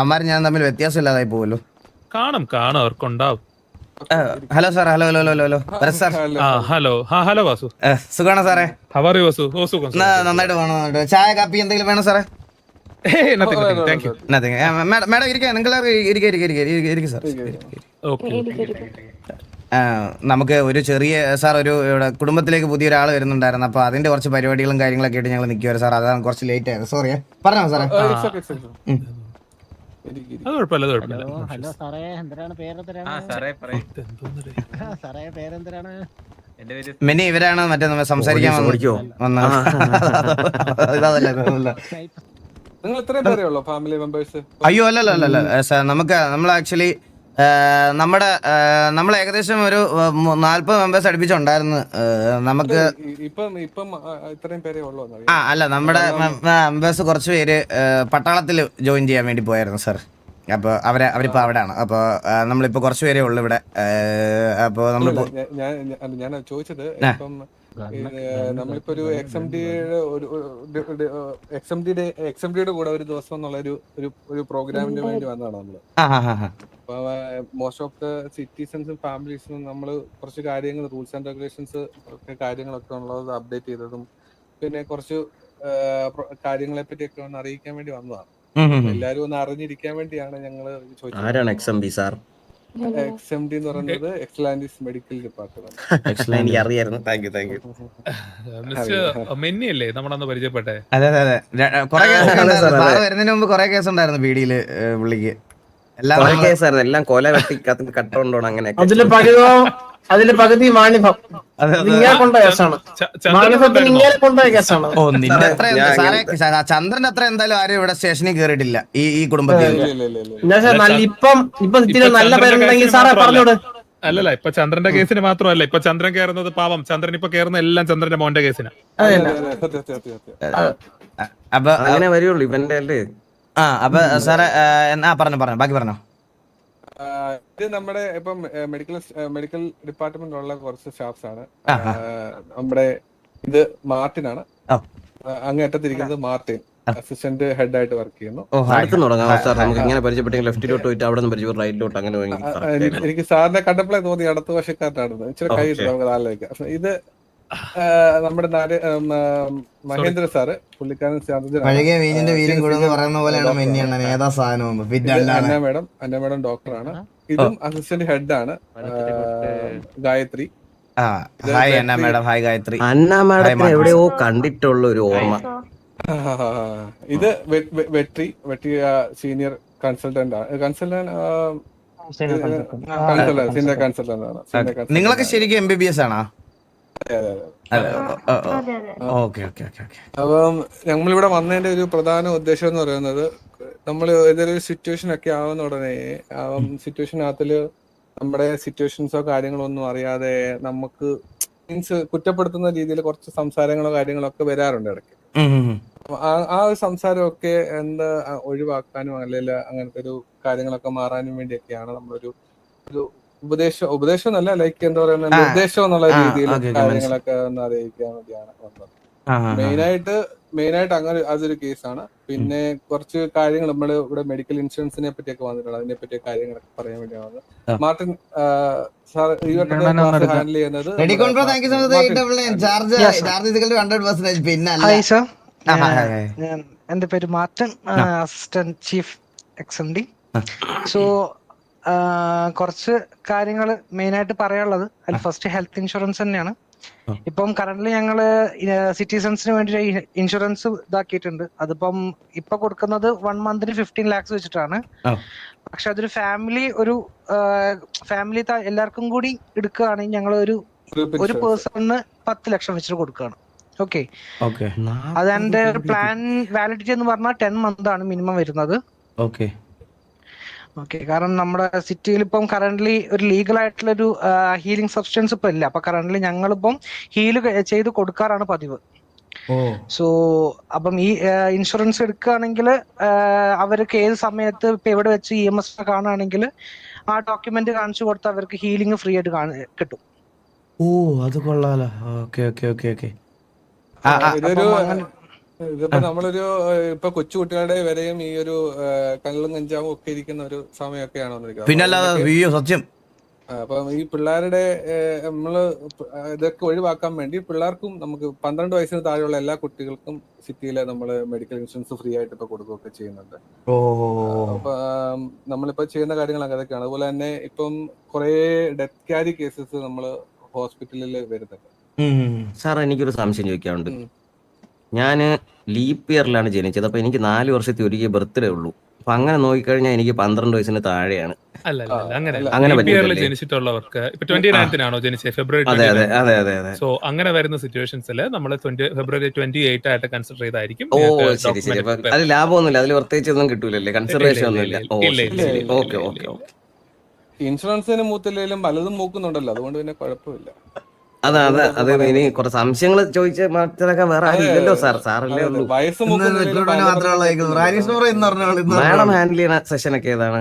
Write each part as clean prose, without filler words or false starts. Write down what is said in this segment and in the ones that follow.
അമ്മാരും ഞാൻ തമ്മിൽ വ്യത്യാസമില്ലാതായി പോവല്ലോ. കാണും അവർക്കുണ്ടാവും. Hello sir. Hello hello hello hello sir. Hello Vasu. സുഖാണോ സാറേ? ഹവാറി വാസു? ഓ സുഖം. നന്നായിട്ട് പോകണം. ചായ കാപ്പി എന്തെങ്കിലും വേണോ സാറേ? മാഡം ഇരിക്കാം. നിങ്ങൾ ഇരിക്കും സാർ. നമുക്ക് ഒരു ചെറിയ സാർ ഒരു ഇവിടെ കുടുംബത്തിലേക്ക് പുതിയൊരാൾ വരുന്നുണ്ടായിരുന്നു. അപ്പോൾ അതിന്റെ കുറച്ച് പരിപാടികളും കാര്യങ്ങളൊക്കെ ആയിട്ട് ഞങ്ങൾ നിൽക്കുവായിരുന്നു സാർ. അതാണ് കുറച്ച് ലേറ്റ് ആയത്. സോറി. പറഞ്ഞോ സാറേ. ഹലോ സാറേ, എന്തിനാണ് പേരെന്തരാണ്? മെനി ഇവരാണ് മറ്റേ നമ്മൾ സംസാരിക്കാൻ വന്നത്. അയ്യോ അല്ലല്ല സാർ, നമ്മൾ ആക്ച്വലി നമ്മൾ ഏകദേശം ഒരു 40 മെമ്പേഴ്സ് അടുപ്പിച്ചുണ്ടായിരുന്നു നമുക്ക്. അല്ല, നമ്മുടെ മെമ്പേഴ്സ് കുറച്ച് പേര് പട്ടാളത്തിൽ ജോയിൻ ചെയ്യാൻ വേണ്ടി പോയായിരുന്നു സാർ. അപ്പോൾ അവരിപ്പോൾ അവിടെയാണ്. അപ്പോൾ നമ്മളിപ്പോൾ കുറച്ച് പേരേ ഉള്ളു ഇവിടെ. അപ്പോൾ നമ്മൾ ഞാൻ ചോദിച്ചത്, നമ്മളിപ്പോ ഒരു എക്സ്എംഡിയുടെ കൂടെ ഒരു ദിവസം എന്നുള്ള ഒരു പ്രോഗ്രാമിന് വേണ്ടി വന്നതാണ് നമ്മള്. അപ്പൊ മോസ്റ്റ് ഓഫ് ദ സിറ്റിസൺസും ഫാമിലീസും നമ്മള് കുറച്ച് കാര്യങ്ങൾ, റൂൾസ് ആൻഡ് റെഗുലേഷൻസ് കാര്യങ്ങളൊക്കെ ഉള്ളത് അപ്ഡേറ്റ് ചെയ്തതും പിന്നെ കുറച്ച് കാര്യങ്ങളെ പറ്റിയൊക്കെ ഒന്ന് അറിയിക്കാൻ വേണ്ടി വന്നതാണ്. എല്ലാരും ഒന്ന് അറിഞ്ഞിരിക്കാൻ വേണ്ടിയാണ് ഞങ്ങള് ചോദിച്ചത്. ആരാണ് എക്സ്എംഡി സാർ? എക്സ്എംഡി എന്ന് പറയുന്നത് എക്സലൻസ് മെഡിക്കൽ ഡിപ്പാർട്ട്മെന്റ്. എനിക്ക് അറിയായിരുന്നു. Thank you. മെന്നിയല്ലേ നമ്മളന്ന് പരിചയപ്പെട്ടെ? അതെ. കുറെ കേസ് വരുന്നതിന് മുമ്പ് കുറെ കേസ് ഉണ്ടായിരുന്നു ബിഡിയില് പുള്ളിക്ക്. എല്ലാം കൊല വെട്ടി കട്ടുകൊണ്ടോ അങ്ങനെ. അതില് പകുതി മാണിഫം കൊണ്ട കേസാണ്. ഓ, നിന്റെ അത്ര ചന്ദ്രന്റെ അത്ര എന്തായാലും ആരും ഇവിടെ സ്റ്റേഷനിൽ കയറിയിട്ടില്ല ഈ കുടുംബത്തിൽ. ഇപ്പം നല്ല പേരുണ്ടെങ്കിൽ സാറേ പറഞ്ഞോട്. അല്ലല്ല, ഇപ്പൊ ചന്ദ്രന്റെ കേസിന് മാത്രമല്ല, ഇപ്പൊ ചന്ദ്രൻ കയറുന്നത് പാവം. ചന്ദ്രൻ ഇപ്പൊ കയറുന്ന എല്ലാം ചന്ദ്രന്റെ മോന്റെ കേസിനാ. അപ്പൊ അങ്ങനെ വരുള്ളൂ ഇവന്റെ അല്ലേ. അപ്പൊ സാറേ പറഞ്ഞു ബാക്കി പറഞ്ഞോ. ഇത് നമ്മുടെ ഇപ്പം മെഡിക്കൽ ഡിപ്പാർട്ട്മെന്റിലുള്ള കുറച്ച് സ്റ്റാഫ്സ് ആണ്. നമ്മുടെ ഇത് മാർട്ടിനാണ്, അങ്ങേറ്റത്തിരിക്കുന്നത് മാർട്ടിൻ, അസിസ്റ്റന്റ് ഹെഡ് ആയിട്ട് വർക്ക് ചെയ്യുന്നു. എനിക്ക് സാറിനെ കണ്ടപ്പോഴേ തോന്നി അടുത്ത വർഷക്കാരനാണെന്ന്. ഇച്ചിരി കൈ നമുക്ക് ആലോചിക്കാം. ഇത് നമ്മുടെ മഹേന്ദ്ര സാറ്, പുള്ളിക്കാരൻ അന്ന മേഡം ഡോക്ടറാണ്. ഇതും അസിസ്റ്റന്റ് ഹെഡ് ആണ്, ഗായത്രി. എവിടെയോ കണ്ടിട്ടുള്ള ഒരു ഓർമ്മ. ഇത് വെട്ടി സീനിയർ കൺസൾട്ടന്റ് ആണ്. സീനിയർ കൺസൾട്ടന്റ് ആണ്. നിങ്ങളൊക്കെ ശരിക്കും MBBS ആണോ? അപ്പം നമ്മളിവിടെ വന്നതിന്റെ ഒരു പ്രധാന ഉദ്ദേശം എന്ന് പറയുന്നത്, നമ്മൾ ഏതൊരു സിറ്റുവേഷൻ ഒക്കെ ആവുന്ന ഉടനെ സിറ്റുവേഷനകത്തില് നമ്മുടെ സിറ്റുവേഷൻസോ കാര്യങ്ങളോ ഒന്നും അറിയാതെ നമുക്ക് മീൻസ് കുറ്റപ്പെടുത്തുന്ന രീതിയിൽ കുറച്ച് സംസാരങ്ങളോ കാര്യങ്ങളോ ഒക്കെ വരാറുണ്ട് ഇടയ്ക്ക്. ആ ഒരു സംസാരമൊക്കെ എന്താ ഒഴിവാക്കാനും അല്ലെങ്കിൽ അങ്ങനത്തെ ഒരു കാര്യങ്ങളൊക്കെ മാറാനും വേണ്ടിയൊക്കെയാണ് നമ്മളൊരു ഉപദേശം എന്നല്ല, ലൈക്ക് എന്താ പറയുക, നിർദ്ദേശം എന്നുള്ള രീതിയിൽ കാര്യങ്ങളൊക്കെ ഒന്ന് അറിയിക്കാൻ വേണ്ടിയാണ് വന്നത്. മെയിനായിട്ട് അങ്ങനെ അതൊരു കേസാണ്. പിന്നെ കുറച്ച് കാര്യങ്ങൾ നമ്മൾ ഇവിടെ മെഡിക്കൽ ഇൻഷുറൻസിനെ പറ്റിയൊക്കെ വന്നിട്ടുണ്ട്. അതിനെ പറ്റിയ കാര്യങ്ങളൊക്കെ പറയാൻ വേണ്ടിയാണ് വന്നത്. മാർട്ടിൻ സാർ ഹാൻഡിൽ ചെയ്യുന്നത്. എന്റെ പേര് മാർട്ടിൻ, അസിസ്റ്റന്റ് ചീഫ് എക്സ്എംഡി. സോ കുറച്ച് കാര്യങ്ങൾ മെയിനായിട്ട് പറയാനുള്ളത്, അതിൽ ഫസ്റ്റ് ഹെൽത്ത് ഇൻഷുറൻസ് തന്നെയാണ്. ഇപ്പം കറന്റ്ലി ഞങ്ങള് സിറ്റിസൺസിന് വേണ്ടി ഇൻഷുറൻസ് ഇതാക്കിയിട്ടുണ്ട്. അതിപ്പം ഇപ്പൊ കൊടുക്കുന്നത് 1 മന്തിന് 15 lakhs വെച്ചിട്ടാണ്. പക്ഷെ അതൊരു ഫാമിലി എല്ലാവർക്കും കൂടി എടുക്കുകയാണെങ്കിൽ ഞങ്ങൾ ഒരു പേഴ്സണിന് 10 ലക്ഷം വെച്ചിട്ട് കൊടുക്കുകയാണ്. ഓക്കെ, അതെന്റെ പ്ലാൻ വാലിഡിറ്റി എന്ന് പറഞ്ഞാൽ 10 months ആണ് മിനിമം വരുന്നത്. ഓക്കെ, കാരണം നമ്മുടെ സിറ്റിയിൽ ഇപ്പം കറന്റ്ലി ഒരു ലീഗൽ ആയിട്ടുള്ള ഒരു ഹീലിംഗ് സബ്സ്റ്റൻസ് ഇപ്പൊ ഇല്ല. അപ്പൊ കറന്റ്ലി ഞങ്ങളിപ്പം ഹീല് ചെയ്ത് കൊടുക്കാറാണ് പതിവ്. സോ അപ്പം ഈ ഇൻഷുറൻസ് എടുക്കുകയാണെങ്കിൽ അവർക്ക് ഏത് സമയത്ത് ഇപ്പൊ എവിടെ വെച്ച് EMS കാണുകയാണെങ്കിൽ ആ ഡോക്യുമെന്റ് കാണിച്ചു കൊടുത്ത് അവർക്ക് ഹീലിംഗ് ഫ്രീ ആയിട്ട് കിട്ടും. ഓ, അത് കൊള്ളാലോ. ഓക്കെ. ഇതിപ്പോ നമ്മളൊരു ഇപ്പൊ കൊച്ചു കുട്ടികളുടെ വരെയും ഈ ഒരു കള്ളും കഞ്ചാവും ഒക്കെ ഇരിക്കുന്ന ഒരു സമയമൊക്കെയാണ് വന്നിരിക്കുന്നത്. പിന്നല്ലാതെ അയ്യോ സത്യം. അപ്പം ഈ പിള്ളേരുടെ നമ്മള് ഇതൊക്കെ ഒഴിവാക്കാൻ വേണ്ടി പിള്ളേർക്കും നമുക്ക് 12 വയസ്സിന് താഴെയുള്ള എല്ലാ കുട്ടികൾക്കും സിറ്റിയിലെ നമ്മള് മെഡിക്കൽ ഇൻഷുറൻസ് ഫ്രീ ആയിട്ട് ഇപ്പൊ കൊടുക്കുകയൊക്കെ ചെയ്യുന്നുണ്ട്. അപ്പൊ നമ്മളിപ്പോ ചെയ്യുന്ന കാര്യങ്ങൾ അതൊക്കെയാണ്. അതുപോലെ തന്നെ ഇപ്പം കുറെ ഡെത്ത് ക്യാരി കേസസ് നമ്മള് ഹോസ്പിറ്റലിൽ വരുന്നുണ്ട്. സാർ എനിക്കൊരു സംശയം ചോദിക്കാറുണ്ട്. ഞാന് ലീപ്പ് ഇയറിലാണ് ജനിച്ചത്. അപ്പൊ എനിക്ക് 4 വർഷത്തിൽ ഒരിക്കൽ ബർത്ത്ഡേ ഉള്ളൂ. അപ്പൊ അങ്ങനെ നോക്കിക്കഴിഞ്ഞാൽ എനിക്ക് 12 വയസ്സിന് താഴെയാണ്. അങ്ങനെ ജനിച്ചിട്ടുള്ളവർക്ക് ഇപ്പൊ 29-നാണോ ജനിച്ചത്? ഫെബ്രുവരി. അതെ. സോ അങ്ങനെ വരുന്ന സിറ്റുവേഷൻസിൽ നമ്മൾ ഫെബ്രുവരി 28 ആയിട്ട് കൺസിഡർ ചെയ്തായിരിക്കും. ഓ ശരി. അപ്പൊ അത് ലാഭമൊന്നുമില്ല, അതിൽ പ്രത്യേകിച്ച് ഒന്നും കിട്ടൂലല്ലേ, കൺസിഡറേഷൻ ഒന്നുമില്ല. ഓക്കെ. ഇൻഷുറൻസിന് മൂത്തില്ലെങ്കിലും പലതും മൂക്കുന്നുണ്ടല്ലോ, അതുകൊണ്ട് പിന്നെ കുഴപ്പമില്ല. അത് ഇനി കുറച്ച് സംശയങ്ങൾ ചോദിച്ച മനസ്സിലാക്കാൻ വേറെ ആരും ഇല്ലല്ലോ സാർ, സാറല്ലേ ഉള്ളൂ. വയസ്സ് മാഡം ഹാൻഡിൽ ചെയ്യുന്ന സെഷൻ ഒക്കെ ഏതാണ്?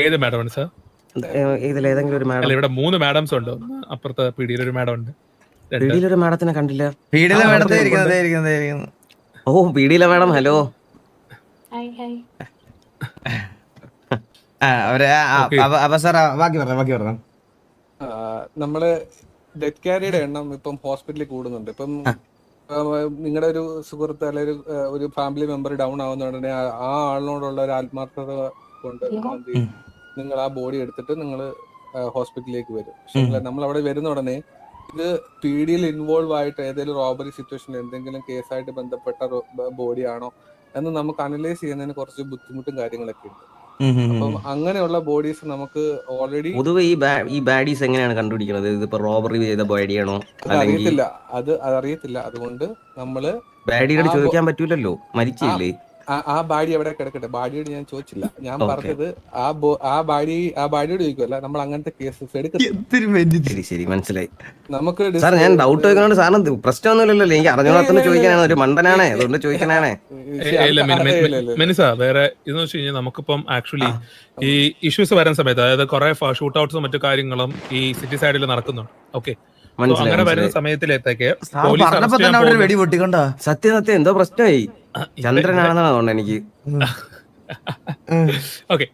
ഏത് മാഡമാണ് സാർ? ഇതിലേതെങ്കിലും ഒരു മാഡം? ഇവിടെ 3 മാഡംസ് ഉണ്ട്. അപ്പുറത്തെ പിടിയിലൊരു മാഡം ഉണ്ട്. പിടിയിലൊരു മാഡത്തിനെ കണ്ടില്ല. ഓ പിടിയിലെ മാഡം, ഹലോ. നമ്മള് ഡെത്ത് ക്യാരിയുടെ എണ്ണം ഇപ്പം ഹോസ്പിറ്റലിൽ കൂടുന്നുണ്ട്. ഇപ്പം നിങ്ങളുടെ ഒരു സുഹൃത്ത് അല്ലെങ്കിൽ ഒരു ഫാമിലി മെമ്പർ ഡൗൺ ആവുന്ന ഉടനെ ആ ആളിനോടുള്ള ഒരു ആത്മാർത്ഥത കൊണ്ട് നിങ്ങൾ ആ ബോഡി എടുത്തിട്ട് നിങ്ങൾ ഹോസ്പിറ്റലിലേക്ക് വരും. പക്ഷെ നമ്മൾ അവിടെ വരുന്ന ഉടനെ ഇത് പീഡിയിൽ ഇൻവോൾവ് ആയിട്ട് ഏതെങ്കിലും റോബറി സിറ്റുവേഷനിൽ എന്തെങ്കിലും കേസായിട്ട് ബന്ധപ്പെട്ട ബോഡി ആണോ എന്ന് നമുക്ക് അനലൈസ് ചെയ്യുന്നതിന് കുറച്ച് ബുദ്ധിമുട്ടും കാര്യങ്ങളൊക്കെ ഉണ്ട്. അപ്പം അങ്ങനെയുള്ള ബോഡീസ് നമുക്ക് ഓൾറെഡി പൊതുവെ ഈ ബാഡീസ് എങ്ങനെയാണ് കണ്ടുപിടിക്കുന്നത്? ഇതിപ്പോ റോബറി ചെയ്ത ബോഡിയാണോ? അറിയത്തില്ല. അതുകൊണ്ട് നമ്മള് ബാഡിയോട് ചോദിക്കാൻ പറ്റൂലല്ലോ, മരിച്ചില്ലേ? ആ ബാഡി എവിടെ കിടക്കട്ടെ, ബാഡിയോട് ഞാൻ ചോദിച്ചില്ല. ഞാൻ പറഞ്ഞത് ആ ബാഡിയോട് ചോദിക്കുമല്ല, നമ്മൾ അങ്ങനത്തെ കേസസ് എടുക്കും. ശരി മനസ്സിലായി. നമുക്ക് സാർ ഞാൻ ഡൗട്ട് ചോദിക്കണോണ്ട് സാറിന് പ്രശ്നമൊന്നുമില്ലല്ലോ, എനിക്ക് അറിഞ്ഞോളാത്തന്നെ ചോദിക്കാനാണ്, ഒരു മണ്ടനാണേ അതുകൊണ്ട് ചോദിക്കാനാണേ. വേറെ ഇതെന്ന് വെച്ച് കഴിഞ്ഞാൽ നമുക്കിപ്പം ആക്ച്വലി ഈ ഇഷ്യൂസ് വരുന്ന സമയത്ത്, അതായത് കുറെ ഷൂട്ട് ഔട്ട്സും മറ്റു കാര്യങ്ങളും ഈ സിറ്റി സൈഡിൽ നടക്കുന്നുണ്ട്. ഓക്കെ, അങ്ങനെ വരുന്ന സമയത്തിലേക്ക് സത്യം എന്തോ പ്രശ്നമായി ചന്ദ്രനാണെന്നാണ് തോന്നുന്നത് എനിക്ക്. ഓക്കെ,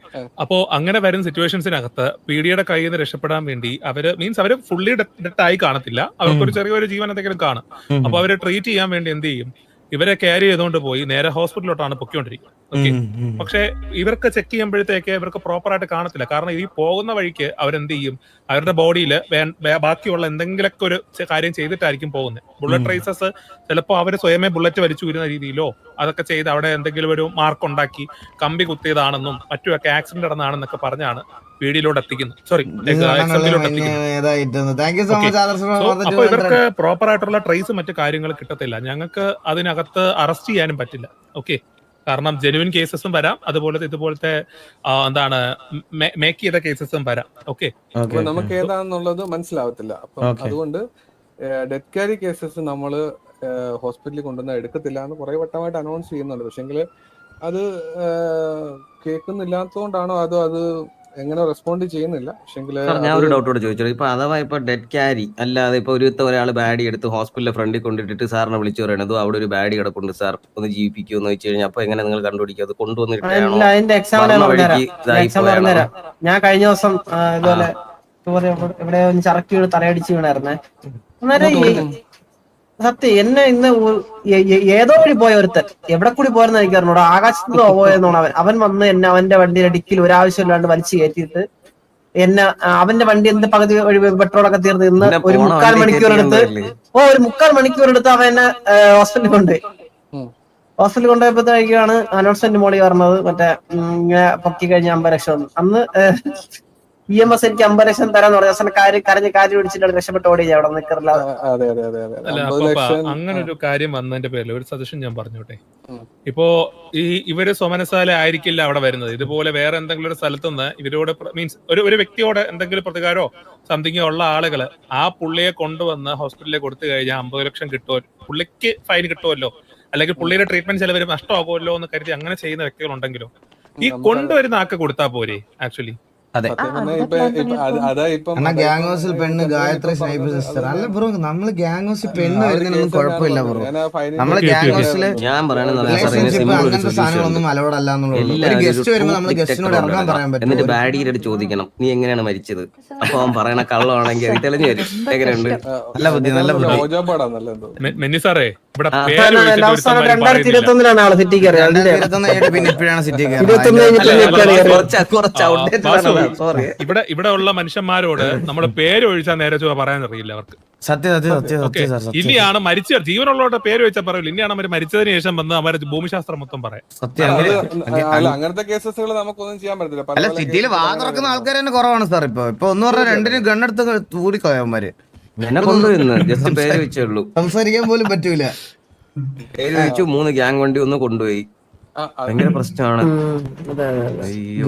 അപ്പോ അങ്ങനെ വരുന്ന സിറ്റുവേഷൻസിനകത്ത് പീഡിയുടെ കയ്യിൽ നിന്ന് രക്ഷപ്പെടാൻ വേണ്ടി അവര് ഫുള്ളി ഡെത്ത് ആയി കാണത്തില്ല, അവർക്കൊരു ചെറിയൊരു ജീവൻ എന്തെങ്കിലും കാണും. അപ്പൊ അവരെ ട്രീറ്റ് ചെയ്യാൻ വേണ്ടി എന്ത് ചെയ്യും, ഇവരെ ക്യാരി ചെയ്തുകൊണ്ട് പോയി നേരെ ഹോസ്പിറ്റലിലോട്ടാണ് പൊക്കിക്കൊണ്ടിരിക്കുന്നത്. ഓക്കെ, പക്ഷെ ഇവർക്ക് ചെക്ക് ചെയ്യുമ്പോഴത്തേക്ക് ഇവർക്ക് പ്രോപ്പർ ആയിട്ട് കാണത്തില്ല. കാരണം ഈ പോകുന്ന വഴിക്ക് അവരെന്ത് ചെയ്യും, അവരുടെ ബോഡിയിൽ ബാക്കിയുള്ള എന്തെങ്കിലുമൊക്കെ ഒരു കാര്യം ചെയ്തിട്ടായിരിക്കും പോകുന്നത്. ബുള്ളറ്റ് ട്രേസസ് ചിലപ്പോൾ അവർ സ്വയമേ ബുള്ളറ്റ് വലിച്ചു വരുന്ന രീതിയിലോ അതൊക്കെ ചെയ്ത് അവിടെ എന്തെങ്കിലും ഒരു മാർക്ക് ഉണ്ടാക്കി കമ്പി കുത്തിയതാണെന്നും മറ്റുമൊക്കെ ആക്സിഡന്റ് നടന്നതാണെന്നൊക്കെ പറഞ്ഞാണ് വീഡിയോയിലോട്ട് എത്തിക്കുന്നത്. സോറി, അപ്പൊ ഇവർക്ക് പ്രോപ്പർ ആയിട്ടുള്ള ട്രേസ് മറ്റു കാര്യങ്ങൾ കിട്ടത്തില്ല. ഞങ്ങൾക്ക് അതിനകത്ത് അറസ്റ്റ് ചെയ്യാനും പറ്റില്ല. ഓക്കെ, കാരണം ജെനുവിൻ കേസസും വരാം, അതുപോലെ ഇതുപോലത്തെ എന്താണ് മേക്ക് ചെയ്ത കേസസും വരാം. ഓക്കെ, നമുക്ക് ഏതാണെന്നുള്ളത് മനസ്സിലാവത്തില്ല. അപ്പൊ അതുകൊണ്ട് ഡെത്ത് ക്യാരി കേസസ് നമ്മള് ഹോസ്പിറ്റലിൽ കൊണ്ടുവന്ന് എടുക്കത്തില്ല എന്ന് കുറെ വട്ടമായിട്ട് അനൗൺസ് ചെയ്യുന്നുണ്ട്. പക്ഷെങ്കിൽ അത് കേൾക്കുന്നില്ലാത്തതുകൊണ്ടാണോ അതോ അത് എങ്ങനെ റെസ്പോണ്ട് ചെയ്യുന്നില്ല? ഞാൻ ഒരു ഡൗട്ടോട് ചോദിച്ചോളൂ. ഇപ്പൊ അഥവാ ഇപ്പൊ ഡെഡ് ക്യാരി അല്ലാതെ ഇപ്പൊ ഒരാൾ ബാഡി എടുത്ത് ഹോസ്പിറ്റലിലെ ഫ്രണ്ടിൽ കൊണ്ടിട്ടിട്ട് സാറിനെ വിളിച്ചു പറയണത് അവിടെ ഒരു ബാഡി കിടപ്പുണ്ട് സാർ ഒന്ന് ജീവിപ്പിക്കുമെന്ന് വെച്ച് കഴിഞ്ഞാൽ അപ്പൊ എങ്ങനെ നിങ്ങൾ കണ്ടുപിടിക്കും? അത് കൊണ്ടുവന്നിട്ടാണോ? ഞാൻ കഴിഞ്ഞ ദിവസം ഇതുപോലെ ഇവിടെ ചറക്കി വീണ് തലയടിച്ച് വീണായിരുന്നേ. അന്നേരം സത്യം എന്നെ ഇന്ന് ഏതോ വഴി പോയ ഒരുത്തൻ എവിടെ കൂടി പോയെന്ന് എനിക്കറിഞ്ഞൂട, ആകാശത്ത് പോയെന്നാണ് അവൻ വന്ന് എന്നെ അവന്റെ വണ്ടിയുടെ ഡിക്കിൽ ഒരാവശ്യമില്ലാണ്ട് വലിച്ചു കയറ്റിയിട്ട് എന്നെ അവന്റെ വണ്ടി എന്ത് പകുതി വഴി പെട്രോളൊക്കെ തീർന്ന് ഇന്ന് ഒരു 3/4 മണിക്കൂർ എടുത്ത് അവൻ എന്നെ ഹോസ്പിറ്റലിൽ കൊണ്ടുപോയി. ഹോസ്പിറ്റലിൽ കൊണ്ടുപോയപ്പോഴത്തേക്കാണ് അനൗൺസ്മെന്റ് മോളി പറഞ്ഞത് മറ്റേ ഇങ്ങനെ പൊക്കി കഴിഞ്ഞ 50 ലക്ഷം. അന്ന് EMS എനിക്ക് 50 ലക്ഷം തരാന്ന് പറഞ്ഞു. കാര്യം പിടിച്ചിട്ട് രക്ഷപ്പെട്ട് ഓടി അവിടെ നിൽക്കില്ല. അങ്ങനെ ഒരു കാര്യം വന്നതിന്റെ പേരിൽ ഒരു സജഷൻ ഞാൻ പറഞ്ഞോട്ടെ. ഇപ്പോ ഇവര് സ്വമനസാല ആയിരിക്കില്ല അവിടെ വരുന്നത്. ഇതുപോലെ വേറെ എന്തെങ്കിലും ഒരു സ്ഥലത്തുനിന്ന് ഇവരോട് മീൻസ് ഒരു വ്യക്തിയോട് എന്തെങ്കിലും പ്രതികാരോ സംതിങ്ങോ ഉള്ള ആളുകള് ആ പുള്ളിയെ കൊണ്ടുവന്ന് ഹോസ്പിറ്റലിൽ കൊടുത്തു കഴിഞ്ഞാൽ 50 ലക്ഷം കിട്ടുമോ, പുള്ളിക്ക് ഫൈൻ കിട്ടുമല്ലോ, അല്ലെങ്കിൽ പുള്ളിയുടെ ട്രീറ്റ്മെന്റ് ചെലവ് നഷ്ടമാകുമല്ലോ എന്ന് കരുതി അങ്ങനെ ചെയ്യുന്ന വ്യക്തികളുണ്ടെങ്കിലോ ഈ കൊണ്ടുവരുന്ന ആൾക്ക് കൊടുത്താൽ പോരെ? ആക്ച്വലി അതെ. സത്യം പറഞ്ഞാൽ അതാ ഇപ്പം എന്നാ ഗ്യാങ് ഹൗസിൽ പെണ്ണ് ഗായത്രി സ്നൈപ്പർ സിസ്റ്റർ അല്ല ബ്രോ, നമ്മള് ഗ്യാങ് ഹൗസിൽ പെണ്ണ് വരുന്നതിനൊന്നും കുഴപ്പമില്ല ബ്രോ. നമ്മള് ഗ്യാങ് ഹൗസില് ഞാൻ പറയണത് റിലേഷൻഷിപ്പ് അങ്ങനത്തെ സാധനങ്ങളൊന്നും അലൗഡ് അല്ല എന്നുള്ളൂ. ഒരു ഗസ്റ്റ് വരുമ്പോ നമ്മള് ഗസ്റ്റിനോട് ഇറങ്ങാൻ പറയാൻ പറ്റും. എന്നിട്ട് ബാഡിയുടെ ചോദിക്കണം നീ എങ്ങനെയാണ് മരിച്ചത്. അപ്പൊ അവൻ പറയണ കള്ളമാണെങ്കിൽ അത് തെളിഞ്ഞു വരും. എങ്ങനെയുണ്ട്? നല്ല ബുദ്ധി, നല്ല ബുദ്ധി. മെന്നി സാറേ ഇവിടെ ആ, പേര് ഒഴിച്ചിട്ട് അവസാനം ഒരുത്തന്മാരും 2021 ആള് സിറ്റി കയറി. അതിന്റെ 2021 പിന്നെ ഇപ്പോഴാണ് സിറ്റി 21 കുറച്ച് ഔട്ട്ഡേറ്റഡ് ആണ്. സോറി. ഇവിടെ ഉള്ള മനുഷ്യന്മാരോട് നമ്മുടെ പേര് ഒഴിച്ചാൽ നേരെ ചൊവ്വേ പറയാൻ അറിയില്ല അവർക്ക്. സത്യം സത്യം സത്യം ഓക്കെ, സത്യം സാർ സത്യം ഇനിയാണ് മരിച്ച ജീവനുള്ളവരുടെ പേര് വെച്ചാൽ പറയില്ല. ഇനിയാണ് അവർ മരിച്ചതിന് ശേഷം വന്ന് അവരുടെ ഭൂമിശാസ്ത്രം മൊത്തം പറയാം. സത്യം. അങ്ങനത്തെ കേസസുകൾ നമുക്കൊന്നും ചെയ്യാൻ പറ്റത്തില്ല. അല്ല, സിറ്റിയിൽ വാ തുറക്കുന്ന ആൾക്കാർ തന്നെ കുറവാണ് സാർ. ഇപ്പൊ ഒന്ന് പറഞ്ഞാൽ രണ്ടിനും ഗണ്ണെടുത്ത് കൂടിക്കോയവന്മാര്. എന്നെ കൊണ്ടുവരുന്നു ജസ്റ്റ് പേര് വെച്ചേ ഉള്ളൂ. സംസാരിക്കാൻ പോലും പറ്റൂല. പേര് വെച്ചു 3 ഗ്യാങ് വണ്ടി ഒന്ന് കൊണ്ടുപോയി. ഭയങ്കര പ്രശ്നമാണ്.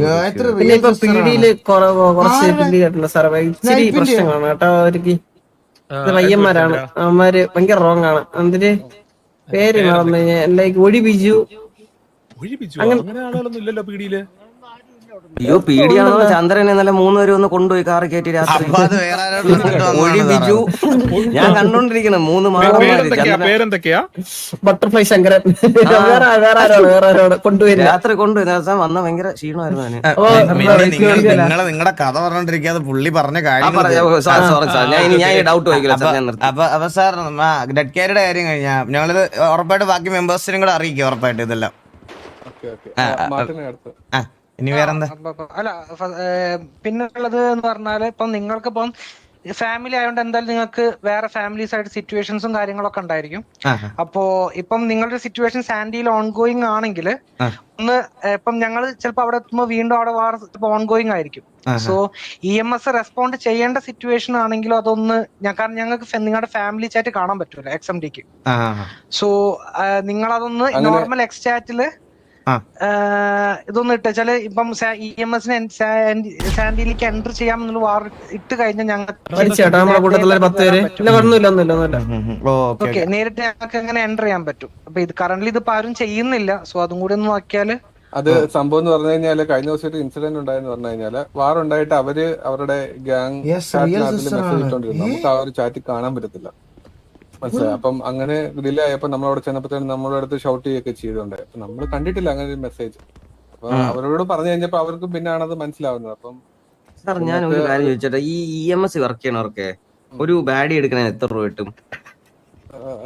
ഗായത്രി പിന്നെ ഇപ്പൊ പീഡിയില് കുറച്ച് പിള്ളി കേട്ടില്ല സാറേ, ഇച്ചിരി പ്രശ്നങ്ങളാണ് കേട്ടോ. അവർക്ക് പയ്യന്മാരാണ്, അവന്മാര് ഭയങ്കര റോങ് ആണ്. എന്തിന് പേര് മറന്നു കഴിഞ്ഞാൽ ലൈക്ക് ഒഴി ബിജു ഒഴിപ്പിച്ചു അങ്ങനെ ആളുകളൊന്നും ഇല്ലല്ലോ പീടിയില്. അയ്യോ പീഡിയാണോ ചന്ദ്രനെ ഇന്നലെ 3 പേര് ഒന്ന് കൊണ്ടുപോയി കാറ് കയറ്റി രാത്രി. അപ്പൊ അത് വേറെ ആരോടും ഒഴി ബിജു ഞാൻ കണ്ടോണ്ടിരിക്കണം 3 പേരെന്തൊക്കെയാ? ബട്ടർഫ്ലൈ ശങ്കരൻ വേറെ ആരോട് കൊണ്ടുപോയി രാത്രി കൊണ്ടുപോയി. ദിവസം വന്ന ഭയങ്കര ക്ഷീണമായിരുന്നു. നിങ്ങളുടെ കഥ പറഞ്ഞോണ്ടിരിക്കാതെ പുള്ളി പറഞ്ഞ കാര്യം. ഞാൻ ഡൗട്ട് വയ്ക്കില്ല സാർ, ഞാൻ നിർത്തി. അപ്പൊ സാർ ഡെഡ് കെയറുടെ കാര്യം കഴിഞ്ഞാ ഞങ്ങളിത് ഉറപ്പായിട്ട് ബാക്കി മെമ്പേഴ്സിനും കൂടെ അറിയിക്കും ഉറപ്പായിട്ട് ഇതെല്ലാം. ഇനി വേറെന്താ? അല്ല പിന്നെ ഉള്ളത് എന്ന് പറഞ്ഞാല് ഇപ്പം നിങ്ങൾക്കിപ്പം ഫാമിലി ആയതുകൊണ്ട് എന്തായാലും നിങ്ങൾക്ക് വേറെ ഫാമിലീസ് ആയിട്ട് സിറ്റുവേഷൻസും കാര്യങ്ങളൊക്കെ ഉണ്ടായിരിക്കും. അപ്പോ ഇപ്പം നിങ്ങളുടെ സിറ്റുവേഷൻ സാൻഡിയിൽ ഓൺഗോയിങ് ആണെങ്കിൽ ഒന്ന് ഇപ്പം ഞങ്ങൾ ചിലപ്പോൾ അവിടെ എത്തുമ്പോൾ വീണ്ടും അവിടെ വേറെ ഓൺഗോയിങ് ആയിരിക്കും. സോ EMS റെസ്പോണ്ട് ചെയ്യേണ്ട സിറ്റുവേഷൻ ആണെങ്കിലും അതൊന്ന് കാരണം ഞങ്ങൾക്ക് നിങ്ങളുടെ ഫാമിലി ചാറ്റ് കാണാൻ പറ്റൂല XMDക്ക്. സോ നിങ്ങൾ അതൊന്ന് നോർമൽ എക്സ്ചാറ്റില് ഇതൊന്നും ഇട്ടാല് ഇപ്പം EMSന് സാൻഡിയിലേക്ക് എൻ്റർ ചെയ്യാമെന്നുള്ള വാർ ഇട്ട് കഴിഞ്ഞാൽ ഓക്കെ നേരിട്ട് ഞങ്ങൾക്ക് അങ്ങനെ എൻ്റർ ചെയ്യാൻ പറ്റും. അപ്പൊ ഇത് കറന്റ് ഇതിപ്പോ ആരും ചെയ്യുന്നില്ല. സോ അതും കൂടി ഒന്ന് നോക്കിയാല് അത് സംഭവം എന്ന് പറഞ്ഞു കഴിഞ്ഞാല് കഴിഞ്ഞ ദിവസം ഒരു ഇൻസിഡന്റ് ഉണ്ടായെന്ന് പറഞ്ഞു കഴിഞ്ഞാല് വാർ ഉണ്ടായിട്ട് അവര് അവരുടെ ഗ്യാങ് മെസ്സേജ് ഇട്ടോണ്ടിരുന്നു. നമുക്ക് ആ ഒരു ചാറ്റ് കാണാൻ പറ്റത്തില്ല, മനസ്സിലായി. അപ്പം അങ്ങനെ ഡിലേ ആയപ്പോ നമ്മളവിടെ ചെന്നപ്പോഴത്തേനും നമ്മുടെ അടുത്ത് ഷൗട്ട് ചെയ്യുകയൊക്കെ ചെയ്തോണ്ട് നമ്മൾ കണ്ടിട്ടില്ല അങ്ങനെ ഒരു മെസ്സേജ്. അപ്പൊ അവരോട് പറഞ്ഞു കഴിഞ്ഞപ്പോ അവർക്ക് പിന്നാണത് മനസ്സിലാവുന്നത്. അപ്പം സാർ ഞാൻ ഒരു കാര്യം ചോദിച്ചോട്ടെ, ഈ EMS വർക്ക് ചെയ്യണവർക്ക് ഒരു ബാഡി എടുക്കണേ എത്ര രൂപ കിട്ടും?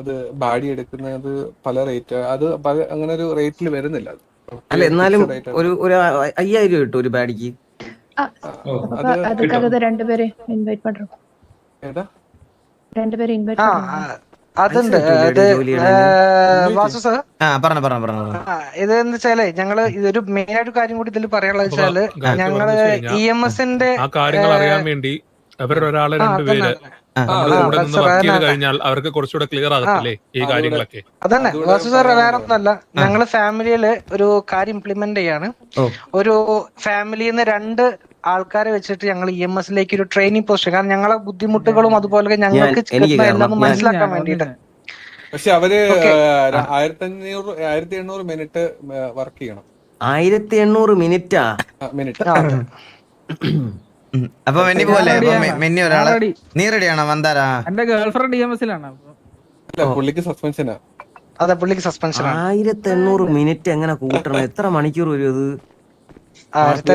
അത് ബാഡി എടുക്കുന്നത് പല റേറ്റ്, അത് അങ്ങനെ ഒരു റേറ്റിൽ വരുന്നില്ല. അല്ല എന്നാലും ഒരു 5000 രൂപ കിട്ടും ഒരു ബാഡിക്ക്. അതുണ്ട്. വാസു സാർ ഇതെന്ന് വെച്ചാല് ഞങ്ങള് ഇതൊരു മെയിൻ ആയിട്ട് കാര്യം കൂടി ഇതിൽ പറയാനുള്ളത് വെച്ചാല് ഞങ്ങള് EMSന്റെ ആ കാര്യങ്ങൾ അറിയാൻ വേണ്ടി അവരുടെ ഒരാളെ 2 പേര് കൂടെ നിന്ന് വർക്ക് ചെയ്ത് കഴിഞ്ഞാൽ അവർക്ക് കുറച്ചുകൂടെ ക്ലിയർ ആകത്തില്ലേ ഈ കാര്യങ്ങളൊക്കെ? അതന്നെ വാസു സാർ, വേറെ ഒന്നല്ല. ഞങ്ങള് ഫാമിലിയില് ഒരു കാര്യം ഇംപ്ലിമെന്റ് ചെയ്യാണ്. ഒരു ഫാമിലിന്ന് 2 ആൾക്കാരെ വെച്ചിട്ട് ഞങ്ങൾ EMSലേക്ക് ഒരു ട്രെയിനിങ് പോസ്റ്റ്, കാരണം ഞങ്ങളെ ബുദ്ധിമുട്ടുകളും അതുപോലെ ഞങ്ങൾക്ക് എല്ലാം മനസ്സിലാക്കാൻ വേണ്ടിട്ട്. പക്ഷെ അവര് 1800 മിനിറ്റ് വർക്ക് ചെയ്യണം. 1800 മിനിറ്റാ? അപ്പൊ മെന്നി പോലെ മെന്നി ഒരാള് നീ റെഡിയാണോ മന്ദാര? എന്റെ ഗേൾഫ്രണ്ട് EMSലാണ്. അല്ല പുള്ളിക്ക് സസ്പെൻഷനാ. അതെ പുള്ളിക്ക് സസ്പെൻഷൻ. 1800 മിനിറ്റ് എങ്ങനെ കൂട്ടണം? എത്ര മണിക്കൂർ വരും അത്? 60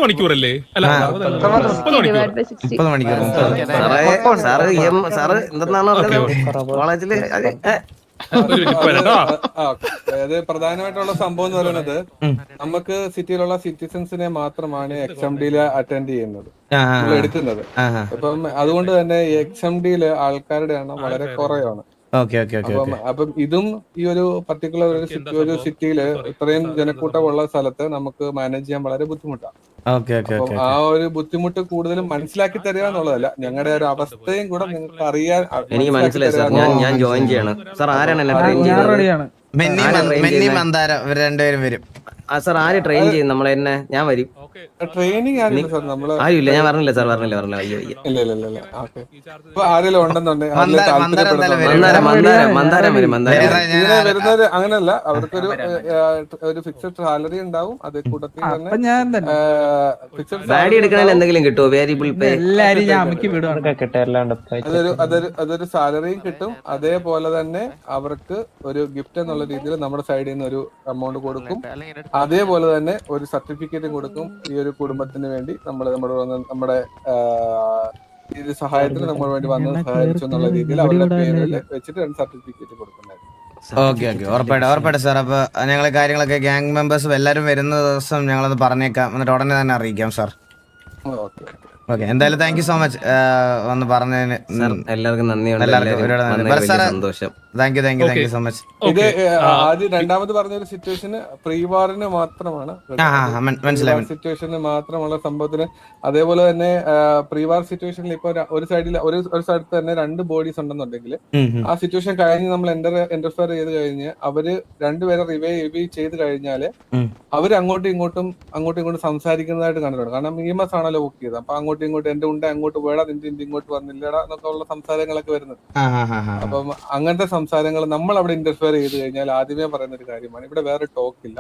മണിക്കൂറല്ലേ? അല്ല 30 മണിക്കൂർ. സാറ് എന്തെന്നാണോ കോളേജില് അതായത് പ്രധാനമായിട്ടുള്ള സംഭവം എന്ന് പറയുന്നത് നമുക്ക് സിറ്റിയിലുള്ള സിറ്റിസൺസിനെ മാത്രമാണ് XMDയിൽ അറ്റൻഡ് ചെയ്യുന്നത്, എടുക്കുന്നത്. അപ്പം അതുകൊണ്ട് തന്നെ XMDയിൽ ആൾക്കാരുടെ എണ്ണം വളരെ കുറവാണ്. അപ്പം ഇതും ഈ ഒരു പർട്ടിക്കുലർ ഒരു സിറ്റിയില് ഇത്രയും ജനക്കൂട്ടമുള്ള സ്ഥലത്ത് നമുക്ക് മാനേജ് ചെയ്യാൻ വളരെ ബുദ്ധിമുട്ടാണ്. അപ്പം ആ ഒരു ബുദ്ധിമുട്ട് കൂടുതലും മനസ്സിലാക്കി തരിക എന്നുള്ളതല്ല, ഞങ്ങളുടെ ഒരു അവസ്ഥയും കൂടെ നിങ്ങൾക്ക് അറിയാൻ. എനിക്ക് മനസ്സിലായി സാർ, ഞാൻ ജോയിൻ ചെയ്യണം സാർ. ആരാണ് എന്നെ ട്രെയിൻ ചെയ്യുന്നത്? മെന്നി മന്ദാരം ഇവർ രണ്ടുപേരും വരും. സാർ ആര് ട്രെയിൻ ചെയ്യും നമ്മളെ? എന്നെ ഞാൻ വരും. ട്രെയിനിങ് ആരില്ല സാർ, നമ്മള് ആരുമില്ല, ഞാൻ പറഞ്ഞില്ല സാർ, പറഞ്ഞില്ല. അയ്യോ ഇല്ല. ഓക്കെ, ഇപ്പൊ ആരെങ്കിലും ഉണ്ടെന്നുണ്ടെങ്കിൽ മന്ദാരം വരും. വരുന്നത് അങ്ങനല്ല, അവർക്കൊരു ഒരു ഫിക്സഡ് സാലറി ഉണ്ടാവും. അത് കൂട്ടത്തിൽ തന്നെ ഫിക്സഡ് ബാഡി എടുക്കണതിന് എന്തെങ്കിലും കിട്ടുമോ? വേരിയബിൾ പേ അതൊരു സാലറിയും കിട്ടും. അതേപോലെ തന്നെ അവർക്ക് ഒരു ഗിഫ്റ്റ് എന്നുള്ള രീതിയിൽ നമ്മുടെ സൈഡിൽ നിന്ന് ഒരു എമൗണ്ട് കൊടുക്കും. അതേപോലെ തന്നെ ഒരു സർട്ടിഫിക്കറ്റും കൊടുക്കും. ഈ ഒരു കുടുംബത്തിന് വേണ്ടി നമ്മുടെ ഈ സഹായത്തിന് നമ്മൾ വേണ്ടി വന്ന് സഹായിച്ചു എന്നുള്ള രീതിയിൽ അവരുടെ പേരിൽ വെച്ചിട്ട് സർട്ടിഫിക്കറ്റ് കൊടുക്കുന്നതായിരിക്കും. ഓക്കെ ഉറപ്പായിട്ട് സാർ. അപ്പൊ ഞങ്ങൾ കാര്യങ്ങളൊക്കെ ഗ്യാങ് മെമ്പേഴ്സ് എല്ലാവരും വരുന്ന ദിവസം ഞങ്ങളത് പറഞ്ഞേക്കാം, എന്നിട്ട് ഉടനെ തന്നെ അറിയിക്കാം സാർ. ഓക്കെ, എന്തായാലും താങ്ക് യു സോ മച്ച് വന്ന് പറഞ്ഞതിന്. എല്ലാവർക്കും നന്ദിയുണ്ട്. സന്തോഷം. Thank you so much. ഇത് ആദ്യം രണ്ടാമത് പറഞ്ഞൊരു സിറ്റുവേഷന് പ്രീവാറിന് മാത്രമാണ്, സിറ്റുവേഷന് മാത്രമുള്ള സംഭവത്തിന്. അതേപോലെ തന്നെ പ്രീവാർ സിറ്റുവേഷനിൽ ഇപ്പൊ ഒരു സൈഡിൽ ഒരു സ്ഥലത്ത് തന്നെ 2 ബോഡീസ് ഉണ്ടെന്നുണ്ടെങ്കിൽ ആ സിറ്റുവേഷൻ കഴിഞ്ഞ് നമ്മൾ എന്റർഫെയർ ചെയ്ത് കഴിഞ്ഞ് അവര് രണ്ടുപേരെ റിവൈവ് ചെയ്ത് കഴിഞ്ഞാല് അവര് അങ്ങോട്ടും ഇങ്ങോട്ടും സംസാരിക്കുന്നതായിട്ട് കണ്ടിട്ടുണ്ട്. കാരണം EMS ആണല്ലോ ബുക്ക് ചെയ്തത്. അപ്പൊ അങ്ങോട്ടും എന്റെ അങ്ങോട്ട് പോയടാ, നിന്റെ ഇങ്ങോട്ട് വന്നില്ലടാ എന്നൊക്കെ ഉള്ള സംസാരങ്ങളൊക്കെ വരുന്നത്. അപ്പം അങ്ങനത്തെ സംസാരങ്ങൾ നമ്മൾ അവിടെ ഇന്റർഫിയർ ചെയ്ത് കഴിഞ്ഞാൽ ആദ്യമേ പറയുന്ന ഒരു കാര്യമാണ്, ഇവിടെ വേറെ ടോക്ക് ഇല്ല.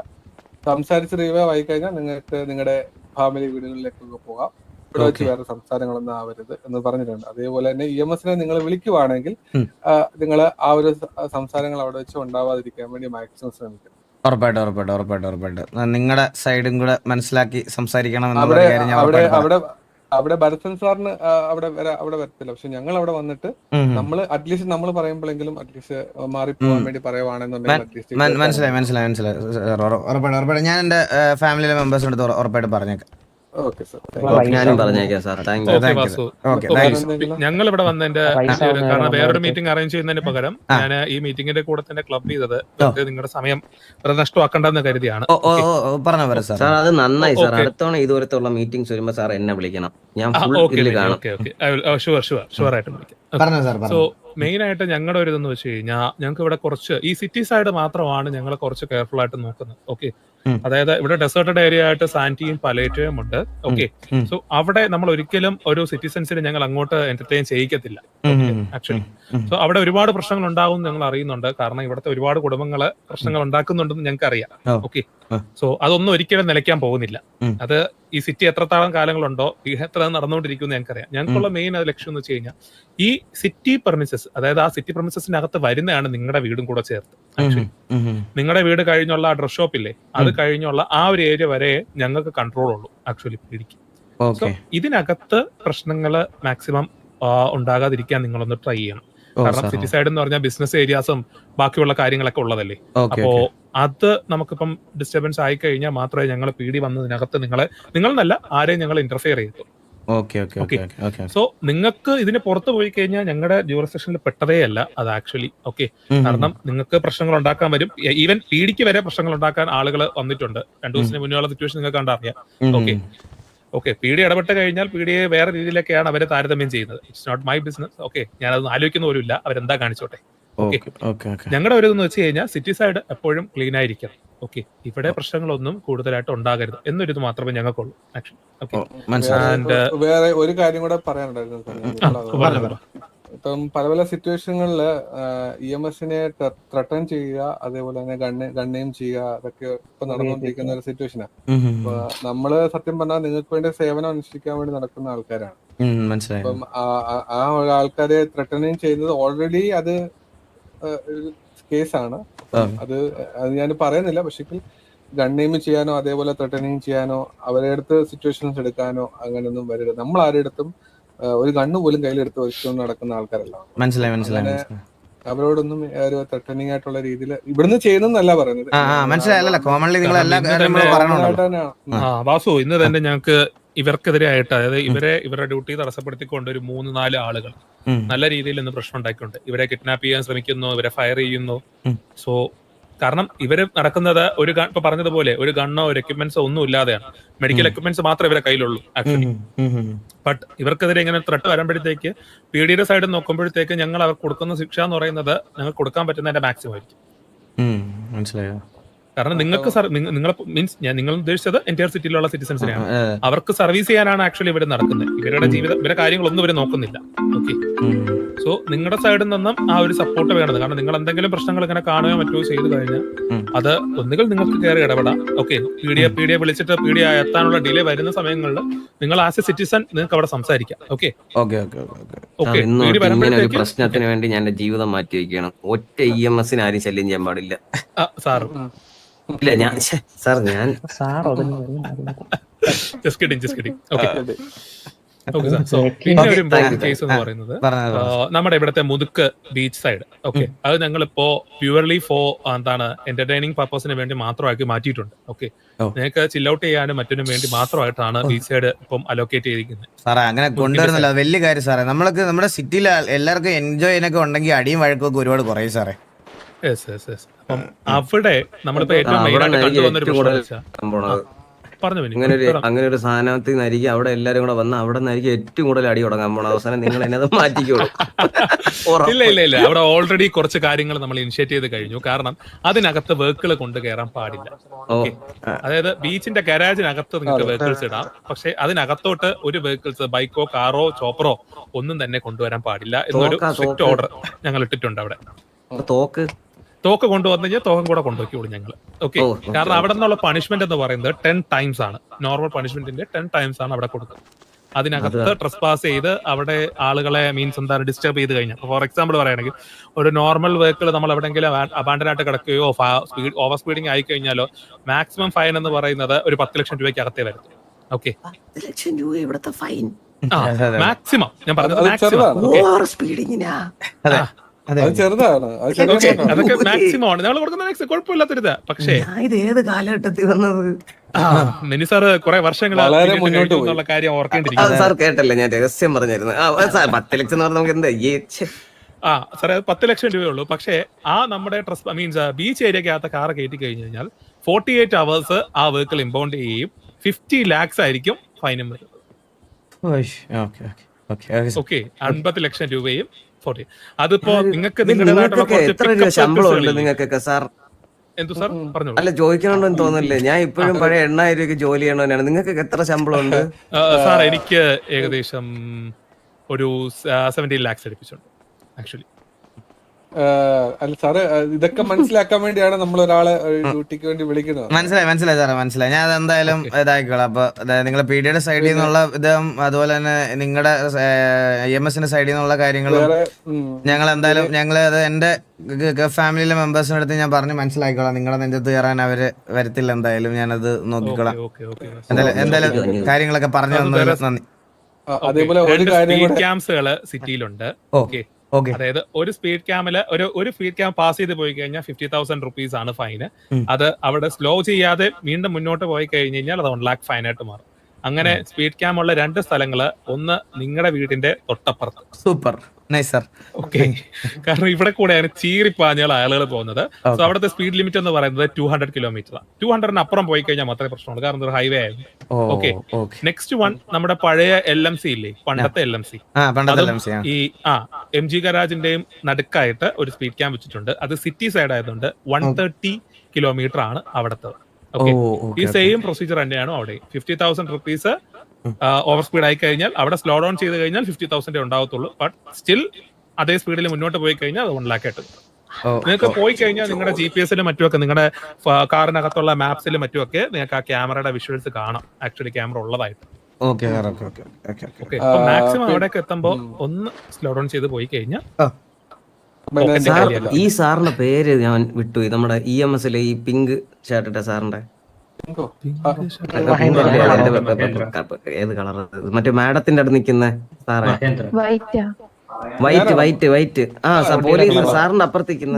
സംസാരിച്ച് റിവൈവ് ആയി കഴിഞ്ഞാൽ നിങ്ങൾക്ക് നിങ്ങളുടെ ഫാമിലി വീടുകളിലേക്കൊക്കെ പോകാം, ഇവിടെ വെച്ച് വേറെ സംസാരങ്ങളൊന്നും ആവരുത് എന്ന് പറഞ്ഞിട്ടുണ്ട്. അതേപോലെ തന്നെ EMSനെ നിങ്ങൾ വിളിക്കുവാണെങ്കിൽ നിങ്ങൾ ആ ഒരു സംസാരങ്ങൾ അവിടെ വെച്ച് ഉണ്ടാവാതിരിക്കാൻ വേണ്ടി മാക്സിമം ശ്രമിക്കും. ഉറപ്പായിട്ട് നിങ്ങളുടെ സൈഡും കൂടെ മനസ്സിലാക്കി സംസാരിക്കണം. അവിടെ ഭരതൻ സാറിന് അവിടെ വരത്തില്ല, പക്ഷെ ഞങ്ങൾ അവിടെ വന്നിട്ട് അറ്റ്ലീസ്റ്റ് നമ്മൾ പറയുമ്പോഴെങ്കിലും അറ്റ്ലീസ്റ്റ് മാറിപ്പോവാൻ വേണ്ടി പറയുവാണെന്നുണ്ടെങ്കിൽ മനസ്സിലായി. ഉറപ്പായിട്ട് ഞാൻ എന്റെ ഫാമിലിയിലെ മെമ്പേഴ്സിന്റെ അടുത്ത് ഉറപ്പായിട്ട് പറഞ്ഞേക്കാം. ഞാനും പറഞ്ഞേക്കാം സാർ. ഞങ്ങൾ ഇവിടെ വന്നതിന്റെ കാരണം വേറൊരു മീറ്റിംഗ് അറേഞ്ച് ചെയ്യുന്നതിന് പകരം ഞാൻ ഈ മീറ്റിംഗിന്റെ കൂടെ തന്നെ ക്ലബ് ചെയ്തത് നിങ്ങളുടെ സമയം നഷ്ടമാക്കണ്ടെന്ന് കരുതിയാണ്. സാർ അത് നന്നായി സാർ. അടുത്തവണ ഇതുവരത്തുള്ള മീറ്റിംഗ്സ് വരുമ്പോ സാർ എന്നെ വിളിക്കണം, ഞാൻ ഷുവർ ആയിട്ട് വിളിക്കാം. സോ മെയിൻ ആയിട്ട് ഞങ്ങളുടെ ഒരു ഇതെന്ന് വെച്ച് കഴിഞ്ഞാൽ ഞങ്ങൾക്ക് ഇവിടെ കുറച്ച് ഈ സിറ്റി സൈഡ് മാത്രമാണ് ഞങ്ങൾ കുറച്ച് കെയർഫുൾ ആയിട്ട് നോക്കുന്നത്. ഓക്കെ, അതായത് ഇവിടെ ഡെസേർട്ടഡ് ഏരിയ ആയിട്ട് സാന്റിയും പലേറ്റയും ഉണ്ട്. ഓക്കെ, സോ അവിടെ നമ്മൾ ഒരിക്കലും ഒരു സിറ്റിസൺസിനെ ഞങ്ങൾ അങ്ങോട്ട് എന്റർടൈൻ ചെയ്യിക്കത്തില്ല ആക്ച്വലി. സോ അവിടെ ഒരുപാട് പ്രശ്നങ്ങൾ ഉണ്ടാവും ഞങ്ങൾ അറിയുന്നുണ്ട്. കാരണം ഇവിടുത്തെ ഒരുപാട് കുടുംബങ്ങള് പ്രശ്നങ്ങൾ ഉണ്ടാക്കുന്നുണ്ടെന്ന് ഞങ്ങൾക്ക് അറിയാം. ഓക്കെ, സോ അതൊന്നും ഒരിക്കലും നിലയ്ക്കാൻ പോകുന്നില്ല. അത് ഈ സിറ്റി എത്രത്തോളം കാലങ്ങളുണ്ടോ എത്ര നടന്നുകൊണ്ടിരിക്കുമെന്ന് ഞങ്ങൾക്കറിയാം. ഞങ്ങൾക്കുള്ള മെയിൻ ലക്ഷ്യം എന്ന് വെച്ച് കഴിഞ്ഞാൽ ഈ സിറ്റി പെർമിസസ്, അതായത് ആ സിറ്റി പെർമിസസിനകത്ത് വരുന്നതാണ് നിങ്ങളുടെ വീടും കൂടെ ചേർത്ത്. ആക്ച്വലി നിങ്ങളുടെ വീട് കഴിഞ്ഞുള്ള ആ ഡ്രസ് ഷോപ്പ് ഇല്ലേ, അത് കഴിഞ്ഞുള്ള ആ ഒരു ഏരിയ വരെ ഞങ്ങൾക്ക് കൺട്രോൾ ഉള്ളൂ ആക്ച്വലി പിടിക്കും. സോ ഇതിനകത്ത് പ്രശ്നങ്ങള് മാക്സിമം ഉണ്ടാകാതിരിക്കാൻ നിങ്ങളൊന്ന് ട്രൈ ചെയ്യണം. കാരണം സിറ്റി സൈഡ് എന്ന് പറഞ്ഞാൽ ബിസിനസ് ഏരിയാസും ബാക്കിയുള്ള കാര്യങ്ങളൊക്കെ ഉള്ളതല്ലേ. അപ്പോ അത് നമുക്കിപ്പം ഡിസ്റ്റർബൻസ് ആയി കഴിഞ്ഞാൽ മാത്രമേ ഞങ്ങൾ PD വന്നതിനകത്ത് നിങ്ങളെന്നല്ല ആരെയും ഞങ്ങൾ ഇന്റർഫിയർ ചെയ്തു. സോ നിങ്ങൾക്ക് ഇതിന് പുറത്ത് പോയി കഴിഞ്ഞാൽ ഞങ്ങളുടെ ജൂറിസ്ഡിക്ഷനിൽ പെട്ടതേ അല്ല അത് ആക്ച്വലി. ഓക്കെ, കാരണം നിങ്ങൾക്ക് പ്രശ്നങ്ങൾ ഉണ്ടാക്കാൻ വരും. ഈവൻ PDക്ക് വരെ പ്രശ്നങ്ങൾ ഉണ്ടാക്കാൻ ആളുകൾ വന്നിട്ടുണ്ട്. 2 ദിവസത്തിന് മുന്നേ ഉള്ള സിറ്റുവേഷൻ നിങ്ങൾക്ക് കണ്ടറിയാം. ഓക്കെ, PD ഇടപെട്ട് കഴിഞ്ഞാൽ PDയെ വേറെ രീതിയിലൊക്കെയാണ് അവരെ താരതമ്യം ചെയ്യുന്നത്. It's not my business. Okay, ഞാനത് ആലോചിക്കുന്ന പോലും ഇല്ല അവരെന്താ കാണിച്ചോട്ടെ. ഞങ്ങളുടെ ഒരു ഇതെന്ന് വെച്ച് കഴിഞ്ഞാൽ സിറ്റി സൈഡ് എപ്പോഴും ക്ലീൻ ആയിരിക്കണം. ഓക്കെ, ഇവിടെ പ്രശ്നങ്ങളൊന്നും കൂടുതലായിട്ട് ഉണ്ടാകരുത് എന്നൊരു ഇത് മാത്രമേ ഞങ്ങൾക്കുള്ളൂ ആക്ച്വലി. വേറെ ഒരു കാര്യം കൂടെ പറയാനുണ്ടായിരുന്നു. ഇപ്പം പല പല സിറ്റുവേഷനുകളില് EMSനെ ത്രട്ടൺ ചെയ്യുക, അതേപോലെ തന്നെ ഗണ്ണെയിം ചെയ്യുക, അതൊക്കെ ഇപ്പൊ നടന്നുകൊണ്ടിരിക്കുന്ന ഒരു സിറ്റുവേഷനാണ്. അപ്പൊ നമ്മള് സത്യം പറഞ്ഞാൽ നിങ്ങൾക്ക് വേണ്ടി സേവനം അനുഷ്ഠിക്കാൻ വേണ്ടി നടക്കുന്ന ആൾക്കാരാണ്. അപ്പം ആ ആൾക്കാരെ ത്രട്ടണിങ് ചെയ്യുന്നത് ഓൾറെഡി അത് കേസാണ്. അത് ഞാൻ പറയുന്നില്ല, പക്ഷെ ഗണ്ണെയിം ചെയ്യാനോ അതേപോലെ ത്രട്ടണിങ് ചെയ്യാനോ അവരുടെ അടുത്ത് സിറ്റുവേഷൻസ് എടുക്കാനോ അങ്ങനെയൊന്നും വരരുത്. നമ്മൾ ആരുടെ അടുത്തും ഒരു ഗണ്ണ് പോലും കയ്യിലെടുത്ത് വെച്ചുകൊണ്ട് നടക്കുന്ന ആൾക്കാരല്ല. മനസ്സിലായി. അവരോടൊന്നും ഒരു ത്രട്ടണിങ് ആയിട്ടുള്ള രീതിയിൽ ഇവിടുന്ന് ചെയ്യുന്നല്ല പറയുന്നത്. വാസു, ഇന്ന് തന്നെ ഞങ്ങൾക്ക് ഇവർക്കെതിരെ ആയിട്ട്, അതായത് ഇവരുടെ ഡ്യൂട്ടി തടസ്സപ്പെടുത്തിക്കൊണ്ട് ഒരു 3-4 ആളുകൾ നല്ല രീതിയിൽ ഇന്ന് പ്രശ്നം ഉണ്ടാക്കിയിട്ടുണ്ട്. ഇവരെ കിഡ്നാപ്പ് ചെയ്യാൻ ശ്രമിക്കുന്നു, ഇവരെ ഫയർ ചെയ്യുന്നു. സോ കാരണം ഇവര് നടക്കുന്നത് ഇപ്പൊ പറഞ്ഞതുപോലെ ഒരു ഗണ്ണോ ഒരു എക്യുപ്മെന്റ്സോ ഒന്നും ഇല്ലാതെയാണ്. മെഡിക്കൽ എക്യുപ്മെന്റ്സ് മാത്രമേ ഇവരെ കയ്യിലുള്ളൂ ആക്ച്വലി. ബട്ട് ഇവർക്കെതിരെ ഇങ്ങനെ ത്രെട്ട് വരുമ്പോഴത്തേക്ക് PDയുടെ സൈഡിൽ നോക്കുമ്പോഴത്തേക്ക് ഞങ്ങൾ അവർക്ക് കൊടുക്കുന്ന ശിക്ഷ എന്ന് പറയുന്നത് ഞങ്ങൾക്ക് കൊടുക്കാൻ പറ്റുന്നതിന്റെ മാക്സിമം ആയിരിക്കും. മനസ്സിലായോ? കാരണം നിങ്ങൾക്ക് നിങ്ങൾ മീൻസ് നിങ്ങൾ ഉദ്ദേശിച്ചത് എൻറ്റയർ സിറ്റിയിലുള്ള സിറ്റിസൺസിനെയാണ്. അവർക്ക് സർവീസ് ചെയ്യാനാണ് ആക്ച്വലി ഇവിടെ നടക്കുന്നത്. ഇവരുടെ ഇവരുടെ കാര്യങ്ങളൊന്നും ഇവർ നോക്കുന്നില്ല. ഓക്കെ, സോ നിങ്ങളുടെ സൈഡിൽ നിന്നും ആ ഒരു സപ്പോർട്ട് വേണ്ടത്. കാരണം നിങ്ങൾ എന്തെങ്കിലും പ്രശ്നങ്ങൾ ഇങ്ങനെ കാണുകയോ മറ്റോ ചെയ്തു കഴിഞ്ഞാൽ അത് ഒന്നുകിൽ നിങ്ങൾക്ക് കയറി ഇടപെടാം. ഓക്കെ, പി ഡി എ വിളിച്ചിട്ട് പി ഡി എത്താനുള്ള ഡിലേ വരുന്ന സമയങ്ങളിൽ നിങ്ങൾ ആസ് എ സിറ്റിസൺ നിങ്ങൾക്ക് അവിടെ സംസാരിക്കാം. ഓക്കെ, പ്രശ്നത്തിന് വേണ്ടി ഞാൻ എന്റെ ജീവിതം മാറ്റി വയ്ക്കണം. ഒറ്റ EMS ആരും ശല്യം ചെയ്യാൻ പാടില്ല സാർ. ഇല്ല ഞാൻ സാർ ഞാൻ പിന്നെ ഒരു കേസ് എന്ന് പറയുന്നത് നമ്മുടെ ഇവിടുത്തെ മുതുക്ക് ബീച്ച് സൈഡ്. ഓക്കെ, അത് ഞങ്ങളിപ്പോ പ്യുവർലി ഫോർ എന്താണ് എന്റർടൈനിങ് പർപ്പസിന് വേണ്ടി മാത്രമാക്കി മാറ്റിയിട്ടുണ്ട്. ഓക്കെ, നിങ്ങൾക്ക് ചിൽ ഔട്ട് ചെയ്യാനും മറ്റിനും വേണ്ടി മാത്രമായിട്ടാണ് ബീച്ച് സൈഡ് ഇപ്പം അലോക്കേറ്റ് ചെയ്തിരിക്കുന്നത്. സാറേ അങ്ങനെ കൊണ്ടുവരുന്നില്ല, വലിയ കാര്യം സാറേ. നമ്മൾക്ക് നമ്മുടെ സിറ്റിയിൽ എല്ലാവർക്കും എൻജോയ് ചെയ്യാനൊക്കെ ഉണ്ടെങ്കിൽ അടിയും വഴക്കൊക്കെ ഒരുപാട് കുറയും സാറേ. അപ്പം അവിടെ നമ്മളിപ്പോ ഏറ്റവും മെയിനായിട്ട് കണ്ടുവന്നൊരു അങ്ങനെ ഒരു സാധനത്തിൽ നിന്നായിരിക്കും അവിടെ എല്ലാരും കൂടെ വന്ന് അവിടെ നിന്നായിരിക്കും ഏറ്റവും കൂടുതൽ അടി തുടങ്ങാൻ പോണ. അവസാനം നിങ്ങൾ എന്നെ മാറ്റിക്കോളൂ. ഇല്ല അവിടെ ഓൾറെഡി കുറച്ച് കാര്യങ്ങൾ നമ്മൾ ഇനിഷ്യേറ്റ് ചെയ്ത് കഴിഞ്ഞു. കാരണം അതിനകത്ത് വെഹിക്കിൾ കൊണ്ട് കയറാൻ പാടില്ല. അതായത് ബീച്ചിന്റെ ഗരാജിനകത്ത് നിങ്ങൾക്ക് വെഹിക്കിൾസ് ഇടാം, പക്ഷെ അതിനകത്തോട്ട് ഒരു വെഹിക്കിൾസ് ബൈക്കോ കാറോ ചോപ്പറോ ഒന്നും തന്നെ കൊണ്ടുവരാൻ പാടില്ല എന്നൊരു സ്ട്രിക്റ്റ് ഓർഡർ ഞങ്ങൾ ഇട്ടിട്ടുണ്ട് അവിടെ. തോക്ക് കൊണ്ടുവന്നു കഴിഞ്ഞാൽ തോക്കം കൂടെ കൊണ്ടുപോയിക്കോളൂ ഞങ്ങൾ. ഓക്കെ, കാരണം അവിടെ നിന്നുള്ള പണിഷ്മെന്റ് എന്ന് പറയുന്നത് 10 times ആണ്. നോർമൽ പണിഷ്മെന്റിന്റെ 10 times ആണ് അവിടെ കൊടുക്കുന്നത്. അതിനകത്ത് ട്രസ്പാസ് ചെയ്ത് അവിടെ ആളുകളെ മീൻസ് എന്താണ് ഡിസ്റ്റർബ് ചെയ്ത് കഴിഞ്ഞാൽ, ഫോർ എക്സാമ്പിൾ പറയുകയാണെങ്കിൽ ഒരു നോർമൽ വെഹിക്കിൾ നമ്മൾ എവിടെയെങ്കിലും അബാൻഡൻ ആയിട്ട് കിടക്കുകയോ ഓവർ സ്പീഡിങ് ആയി കഴിഞ്ഞാലോ മാക്സിമം ഫൈൻ എന്ന് പറയുന്നത് ഒരു 10 ലക്ഷം രൂപയ്ക്ക് അകത്തേ വരും. ഓക്കെ, 10 ലക്ഷം രൂപ ഇവിടുത്തെ ഫൈൻ മാക്സിമം. ഞാൻ പറഞ്ഞത് മാക്സിമം. അതൊക്കെ മാക്സിമം ആണ് ഞങ്ങൾ കൊടുക്കുന്ന കുഴപ്പമില്ലാത്തരുത്. പക്ഷേ ഇത് ഏത് കാലഘട്ടത്തിൽ വന്നത്? മിനി സാറ് കുറെ വർഷങ്ങളായി മുന്നോട്ട് എന്നുള്ള കാര്യം ഓർക്കേണ്ടിരിക്കുന്നു. സാർ കേട്ടല്ലേ ഞാൻ രഹസ്യം പറഞ്ഞിരുന്നു. 10 ലക്ഷം എന്ന് പറഞ്ഞാൽ നമുക്ക് എന്താ സാറേ, 10 ലക്ഷം രൂപയുള്ളൂ. പക്ഷേ ആ നമ്മുടെ മീൻസ് ബീച്ച് ഏരിയക്കകത്ത് കാർ കയറ്റി കഴിഞ്ഞു കഴിഞ്ഞാൽ 48 hours ആ വെഹിക്കിൾ ഇമ്പൗണ്ട് ചെയ്യുകയും 50 lakhs ആയിരിക്കും ഫൈനും വരുന്നത്. ഓക്കെ, 50 ലക്ഷം രൂപയും 40. അതിപ്പോ നിങ്ങൾക്ക് അല്ല ചോദിക്കണമെന്ന് തോന്നില്ലേ? ഞാൻ ഇപ്പോഴും പഴയ 8,000 രൂപയ്ക്ക് ജോലി ചെയ്യണവനാണ്. നിങ്ങൾക്ക് എത്ര ശമ്പളം ഉണ്ട്? സാർ എനിക്ക് ഏകദേശം ഒരു 17 lakhs അടുപ്പിച്ചുണ്ട് ആക്ച്വലി. അല്ല സാറ്, ഇതൊക്കെ മനസ്സിലാക്കാൻ വേണ്ടിയാണ് നമ്മൾ ഒരാളെ ഡ്യൂട്ടിക്ക് വേണ്ടി വിളിക്കുന്നത്. മനസ്സിലായി സാറേ, മനസ്സിലായി. ഞാൻ അതെന്തായാലും ഇതായിക്കോളാം. അപ്പൊ നിങ്ങളെ PDയുടെ സൈഡിൽ നിന്നുള്ള ഇതും അതുപോലെ തന്നെ നിങ്ങളുടെ EMSന്റെ സൈഡിൽ നിന്നുള്ള കാര്യങ്ങളും ഞങ്ങൾ എന്തായാലും അത് എന്റെ ഫാമിലിയിലെ മെമ്പേഴ്സിന്റെ അടുത്ത് ഞാൻ പറഞ്ഞ് മനസ്സിലാക്കിക്കോളാം. നിങ്ങളുടെ നെഞ്ചത്ത് കയറാൻ അവര് വരത്തില്ല. എന്തായാലും ഞാനത് നോക്കിക്കോളാം. എന്തായാലും കാര്യങ്ങളൊക്കെ പറഞ്ഞു തന്നതിൽ നന്ദി. അതേപോലെ ഒരു കാര്യം ക്യാമ്പ്സുകള് സിറ്റിയിലുണ്ട്. ഓക്കെ, അതായത് ഒരു സ്പീഡ് ക്യാമില് ഒരു സ്പീഡ് ക്യാമ്പ് പാസ് ചെയ്ത് പോയി കഴിഞ്ഞാൽ 50,000 rupees ആണ് ഫൈന്. അത് അവിടെ സ്ലോ ചെയ്യാതെ വീണ്ടും മുന്നോട്ട് പോയി കഴിഞ്ഞ് കഴിഞ്ഞാൽ അത് 1 lakh ഫൈനായിട്ട് മാറും. അങ്ങനെ സ്പീഡ് ക്യാം ഉള്ള 2 സ്ഥലങ്ങള്, ഒന്ന് നിങ്ങളുടെ വീടിന്റെ തൊട്ടപ്പുറത്ത്. Super nice sir. ഓക്കെ, കാരണം ഇവിടെ കൂടെയാണ് ചീറിപ്പാഞ്ഞുള്ള ആളുകൾ പോകുന്നത്. സോ അവിടുത്തെ സ്പീഡ് ലിമിറ്റ് എന്ന് പറയുന്നത് 200 kilometer. 200-ന് അപ്പുറം പോയി കഴിഞ്ഞാൽ മാത്രമേ പ്രശ്നമുള്ളൂ, കാരണം ഒരു ഹൈവേ ആയിരുന്നു. ഓക്കെ, നെക്സ്റ്റ് വൺ നമ്മുടെ പഴയ LMC ഇല്ലേ, പണ്ടത്തെ LMC. ഈ MG ഗരാജിന്റെയും നടുക്കായിട്ട് ഒരു സ്പീഡ് ക്യാമ്പ് വെച്ചിട്ടുണ്ട്. അത് സിറ്റി സൈഡ് ആയതുകൊണ്ട് 130 kilometer ആണ് അവിടുത്തെ. ഓക്കെ, ഈ സെയിം പ്രൊസീജിയർ തന്നെയാണ് അവിടെ. 50,000 rupees ഓവർ സ്പീഡ് ആയി കഴിഞ്ഞാൽ അവിടെ സ്ലോ ഡൗൺ ചെയ്ത് കഴിഞ്ഞാൽ 50,000 ഉണ്ടാവത്തുള്ളൂ. ബട്ട് സ്റ്റിൽ അതേ സ്പീഡിൽ മുന്നോട്ട് പോയി കഴിഞ്ഞാൽ അത് 1 lakh ആയിട്ട്. നിങ്ങൾക്ക് പോയി കഴിഞ്ഞാൽ നിങ്ങളുടെ GPS-ലും മറ്റുമൊക്കെ, നിങ്ങളുടെ കാറിനകത്തുള്ള മാപ്സിലും മറ്റുമൊക്കെ നിങ്ങൾക്ക് ആ ക്യാമറയുടെ വിഷ്വൽസ് കാണാം, ആക്ച്വലി ക്യാമറ ഉള്ളതായിട്ട്. മാക്സിമം അവിടേക്ക് എത്തുമ്പോ ഒന്ന് സ്ലോ ഡൗൺ ചെയ്ത് പോയി കഴിഞ്ഞാൽ. ഈ സാറിന്റെ പേര് ഞാൻ വിട്ടു. നമ്മുടെ EMSലെ ഈ പിങ്ക് ഷർട്ടിട്ട സാറിന്റെ ഏത് കളർ? മറ്റേ മാഡത്തിന്റെ അടുത്ത് നിൽക്കുന്ന സാറേ, വൈറ്റ്. സാർ പോലീസ് സാറിന്റെ അപ്പുറത്തേക്കുന്ന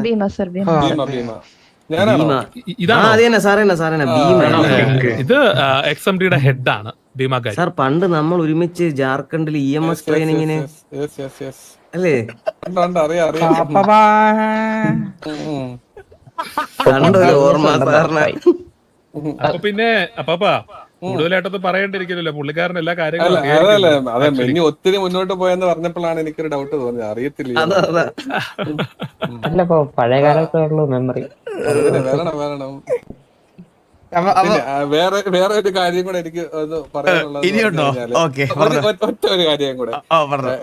ഇത് XMDയുടെ ഹെഡ് ആണ് ഭീമ ഗാരി. സാർ പണ്ട് നമ്മൾ ഒരുമിച്ച് ജാർഖണ്ഡിൽ EMS ട്രെയിനിങ്ങിന് അല്ലേ കണ്ടൊരു ഓർമ്മ സാറിന്. അപ്പൊ പിന്നെ അപ്പാ കൂടുതലായിട്ടൊന്നും പറയേണ്ടിരിക്കില്ലല്ലോ, പുള്ളിക്കാരൻ എല്ലാ കാര്യങ്ങളും. അതെ, ഇനി ഒത്തിരി മുന്നോട്ട് പോയെന്ന് പറഞ്ഞപ്പോഴാണ് എനിക്കൊരു ഡൗട്ട് തോന്നിയത്. അറിയത്തില്ല, അല്ല പഴയ കാലത്തുള്ള മെമ്മറി. വരണം വരണം. അപ്പൊ പിന്നെ വേറെ ഒരു കാര്യം കൂടെ എനിക്ക് ഒന്ന് പറയാനുള്ളത് ഇനിയുണ്ടോ? ഓക്കെ, ഒറ്റ ഒരു കാര്യം കൂടെ.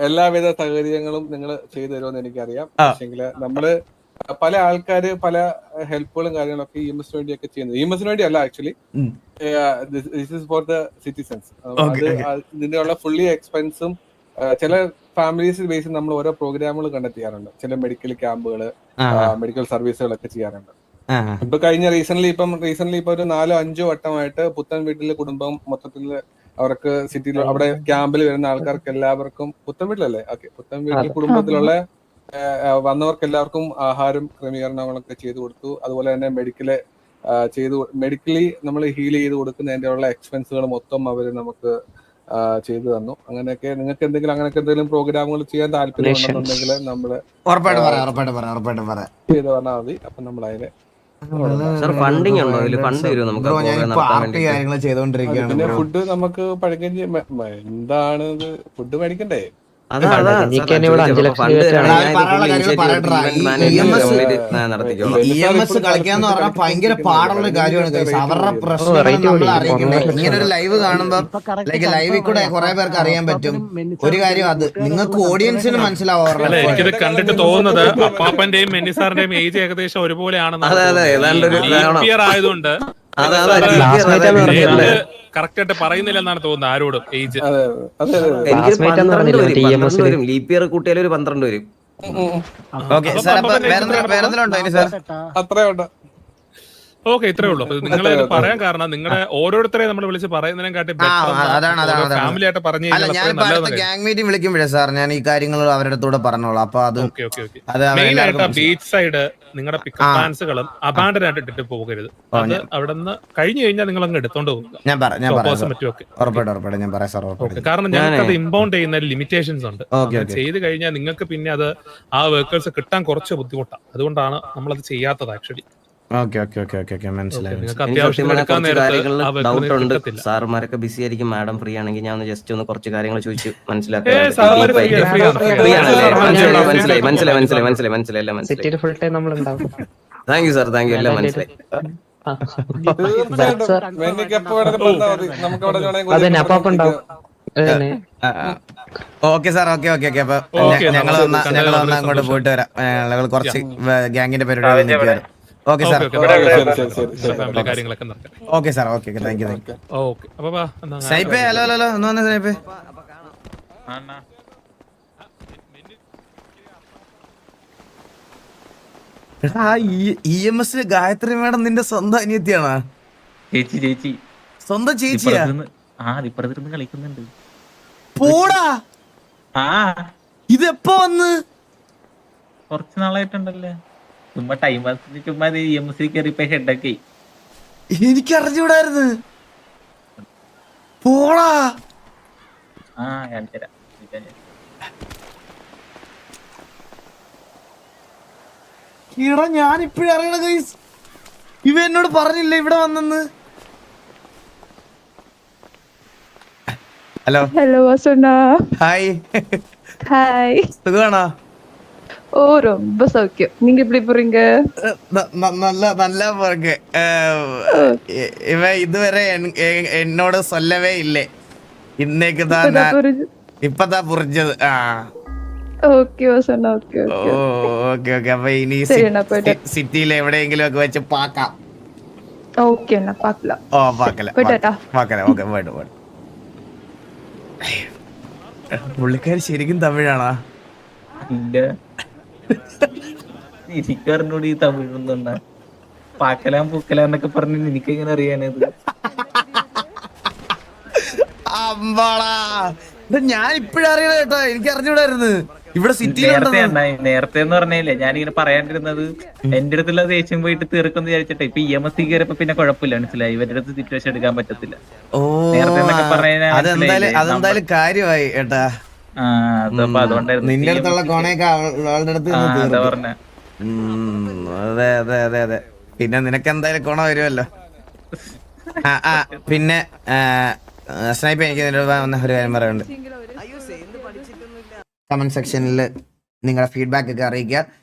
എല്ലാവിധ സൗകര്യങ്ങളും നിങ്ങൾ ചെയ്തു തരുമെന്ന് എനിക്കറിയാം. പക്ഷെങ്കില് നമ്മള് പല ആൾക്കാര് പല ഹെൽപ്പുകളും കാര്യങ്ങളൊക്കെ EMS വേണ്ടിയൊക്കെ ചെയ്യുന്നത്. EMS വേണ്ടി അല്ല actually, this is for the citizens. ഇതിനുള്ള ഫുള്ളി എക്സ്പെൻസും ചില ഫാമിലീസ് ബേസിൽ നമ്മൾ ഓരോ പ്രോഗ്രാമുകൾ കണ്ടക്ട് ചെയ്യാറുണ്ട്. ചില മെഡിക്കൽ ക്യാമ്പുകള്, മെഡിക്കൽ സർവീസുകളൊക്കെ ചെയ്യാറുണ്ട്. ഇപ്പൊ കഴിഞ്ഞ റീസെന്റ് ഇപ്പൊ ഒരു 4-5 വട്ടമായിട്ട് പുത്തൻ വീട്ടിലെ കുടുംബം മൊത്തത്തിൽ അവർക്ക് സിറ്റിയിൽ അവിടെ ക്യാമ്പിൽ വരുന്ന ആൾക്കാർക്ക് എല്ലാവർക്കും പുത്തൻ വീട്ടിലല്ലേ? ഓക്കെ, പുത്തൻ വീട്ടിൽ കുടുംബത്തിലുള്ള വന്നവർക്ക് എല്ലാവർക്കും ആഹാരം ക്രമീകരണങ്ങളൊക്കെ ചെയ്തു കൊടുത്തു. അതുപോലെ തന്നെ മെഡിക്കലി നമ്മൾ ഹീൽ ചെയ്ത് കൊടുക്കുന്നതിന്റെ ഉള്ള എക്സ്പെൻസുകൾ മൊത്തം അവര് നമുക്ക് ചെയ്തു തന്നു. അങ്ങനെയൊക്കെ നിങ്ങൾക്ക് എന്തെങ്കിലും പ്രോഗ്രാമുകൾ ചെയ്യാൻ താല്പര്യം ഉണ്ടെന്നുണ്ടെങ്കിൽ നമ്മള് ചെയ്ത് പറഞ്ഞാൽ മതി. അപ്പൊ നമ്മൾ അതിനെ ഫണ്ടിങ് ഉണ്ടോ? ഫണ്ട് വരുമോ നമുക്ക്? പിന്നെ ഫുഡ് നമുക്ക് പഴകഞ്ഞി എന്താണ് ഫുഡ് മേടിക്കണ്ടേ? EMS കളിക്കാന്ന് പറഞ്ഞാൽ ഭയങ്കര പാടുള്ള കാര്യമാണ്. അവരുടെ പ്രശ്നം നമ്മൾ അറിയിക്കണ്ടേ? ഇങ്ങനെ ഒരു ലൈവ് കാണുമ്പോ ലൈവിൽ കൂടെ കുറെ പേർക്ക് അറിയാൻ പറ്റും. ഒരു കാര്യം, അത് നിങ്ങൾക്ക് ഓഡിയൻസിന് മനസ്സിലാവാറുണ്ട്. എനിക്കിത് കണ്ടിട്ട് തോന്നുന്നത് അപ്പാപ്പന്റെയും മെന്നിസാറിന്റെയും ഏജ് ഏകദേശം ഒരുപോലെയാണെന്ന് ആയതുകൊണ്ട് കറക്റ്റ് ആയിട്ട് പറയുന്നില്ലെന്നാണ് തോന്നുന്നത് ആരോടും ഏജ്. ലീപ് ഇയർ കൂട്ടിയാലും ഒരു 12 വരും. ഓക്കെ സാർ, അപ്പൊ വേറെന്തെങ്കിലും ഇനി സാർ? അത്രേ ഉണ്ടോ? ഓക്കെ, ഇത്രേ ഉള്ളൂ. നിങ്ങൾ പറയാൻ കാരണം നിങ്ങളുടെ ഓരോരുത്തരെ നമ്മൾ വിളിച്ച് പറയുന്നതിനെക്കാട്ടി ഫാമിലി ആയിട്ട് പറഞ്ഞു. അല്ല, ഞാനിപ്പോ അടുത്ത ഗ്യാങ് മീറ്റിംഗ് വിളിക്കുമ്പോഴേ സാർ ഞാൻ ഈ കാര്യങ്ങൾ അവരുടെ അടുത്തൂടെ പറഞ്ഞോളാം. അപ്പൊ അത് മെയിൻ ആയിട്ട് ബീച്ച് സൈഡ് നിങ്ങളുടെ പിക്കപ്പ് പ്ലാൻസുകളും അബാൻഡൻ ആയിട്ട് ഇട്ടിട്ട് പോകരുത്. അത് അവിടെ നിന്ന് കഴിഞ്ഞു കഴിഞ്ഞാൽ നിങ്ങൾ അങ്ങ് എടുത്തോണ്ട് പോകുക. ഞാൻ പറയാം ഞാൻ പറയാം സാർ. കാരണം ഞങ്ങൾക്ക് അത് ഇമ്പൗണ്ട് ചെയ്യുന്ന ലിമിറ്റേഷൻസ് ഉണ്ട്. ചെയ്ത് കഴിഞ്ഞാൽ നിങ്ങൾക്ക് പിന്നെ അത് ആ വർക്കേഴ്സ് കിട്ടാൻ കുറച്ച് ബുദ്ധിമുട്ടാണ്. അതുകൊണ്ടാണ് നമ്മളത് ചെയ്യാത്തത് ആക്ച്വലി. സാറുമാരൊക്കെ ബിസി ആയിരിക്കും. മാഡം ഫ്രീ ആണെങ്കിൽ ഞാൻ ജസ്റ്റ് ഒന്ന് കുറച്ച് കാര്യങ്ങൾ ചോദിച്ചു മനസ്സിലാക്കാം. മനസ്സിലായി. Thank you sir, thank you. എല്ലാം മനസ്സിലായി. Okay sir, okay. അപ്പൊ ഞങ്ങൾ അങ്ങോട്ട് പോയിട്ട് വരാം. ഞങ്ങൾ കുറച്ച് ഗ്യാങ്ങിന്റെ പരിപാടി നിൽക്കുകയാണ്. Okay sir. Okay sir, okay. Thank you. സ്നൈപ്പേ, ഹലോ ഒന്ന് വന്നേ സ്നൈപ്പേ. എടാ, EMS ഗായത്രി മാഡം നിന്റെ സ്വന്തം അനിയത്തിയാണോ? ചേച്ചി സ്വന്തം ചേച്ചിയാ? കളിക്കുന്നുണ്ട്. പോടാ, ഇതെപ്പോ വന്ന്? കുറച്ച് നാളായിട്ടുണ്ടല്ലേ. ചുമ്മാ ടൈം പാസ്, ചുമ്മാ EMS കയറി ഹെഡൊക്കെ. എനിക്ക് അറിഞ്ഞൂടായിരുന്നു. പോടാ. ഞാൻ തരാം. ഈടാ, ഞാൻ ഇപ്പഴും അറിയണ ഗൈസ്. ഇവ എന്നോട് പറഞ്ഞില്ല ഇവിടെ വന്നെന്ന്. ഹലോ வசனா. ഹായ്. ஹாய். സുഖമാണോ? ஓ, ரொம்ப சௌக்கியம். நீங்க எப்படி போறீங்க? നല്ല പോക്ക്. ഇവ ഇതുവരെ എന്നോട് സൊല്ലവേ ഇല്ലേ. ഇന്നേക്ക് ഇപ്പതാ പുറിച്ചത്. Okay Vasana, okay. ഓക്കെ. അപ്പൊ ഇനി സിറ്റിയിൽ എവിടെയെങ്കിലും ഒക്കെ വെച്ച് പാക്കാം. ஓகே, நான் பார்க்கலாம். പാക്കല. ഓക്കെ, പോയിട്ട്. പുള്ളിക്കാരി ശരിക്കും തമിഴാണോ? എനിക്കറിഞ്ഞൂടി ഈ തമിഴൊന്നും. പാക്കലാം പൂക്കലാന്നൊക്കെ പറഞ്ഞ് എനിക്ക് എങ്ങനെ അറിയാനത്? അമ്പാടാ, ഞാൻ ഇപ്പഴും അറിയണ കേട്ടോ. എനിക്ക് അറിഞ്ഞൂടായിരുന്നു ഇവിടെ സിറ്റിയിൽ. നേരത്തെ എന്ന് പറഞ്ഞില്ലേ ഞാനിങ്ങനെ പറയാണ്ടിരുന്നത്, എന്റെ അടുത്തുള്ള ദേഷ്യം പോയിട്ട് തീർക്കുന്നു വിചാരിച്ചിട്ട്. ഇപ്പൊ EMS കയറിയപ്പോ പിന്നെ കുഴപ്പമില്ല, മനസ്സിലായി. ഇവരുടെ അടുത്ത് സിറ്റുവേഷൻ എടുക്കാൻ പറ്റത്തില്ല. അതെന്തായാലും കാര്യമായി ഏട്ടാ. അതുകൊണ്ടായിരുന്നു നിന്റെ അടുത്തുള്ള കോണയൊക്കെ അവളുടെ അടുത്ത് പറഞ്ഞ. അതെ. പിന്നെ നിനക്ക് എന്തായാലും കോണ വരുമല്ലോ. പിന്നെ സ്നൈപ്പ്, എനിക്ക് ഒരു കാര്യം പറയാനുണ്ട്. കമന്റ് സെക്ഷനിൽ നിങ്ങളുടെ ഫീഡ്ബാക്ക് ഒക്കെ അറിയിക്കുക.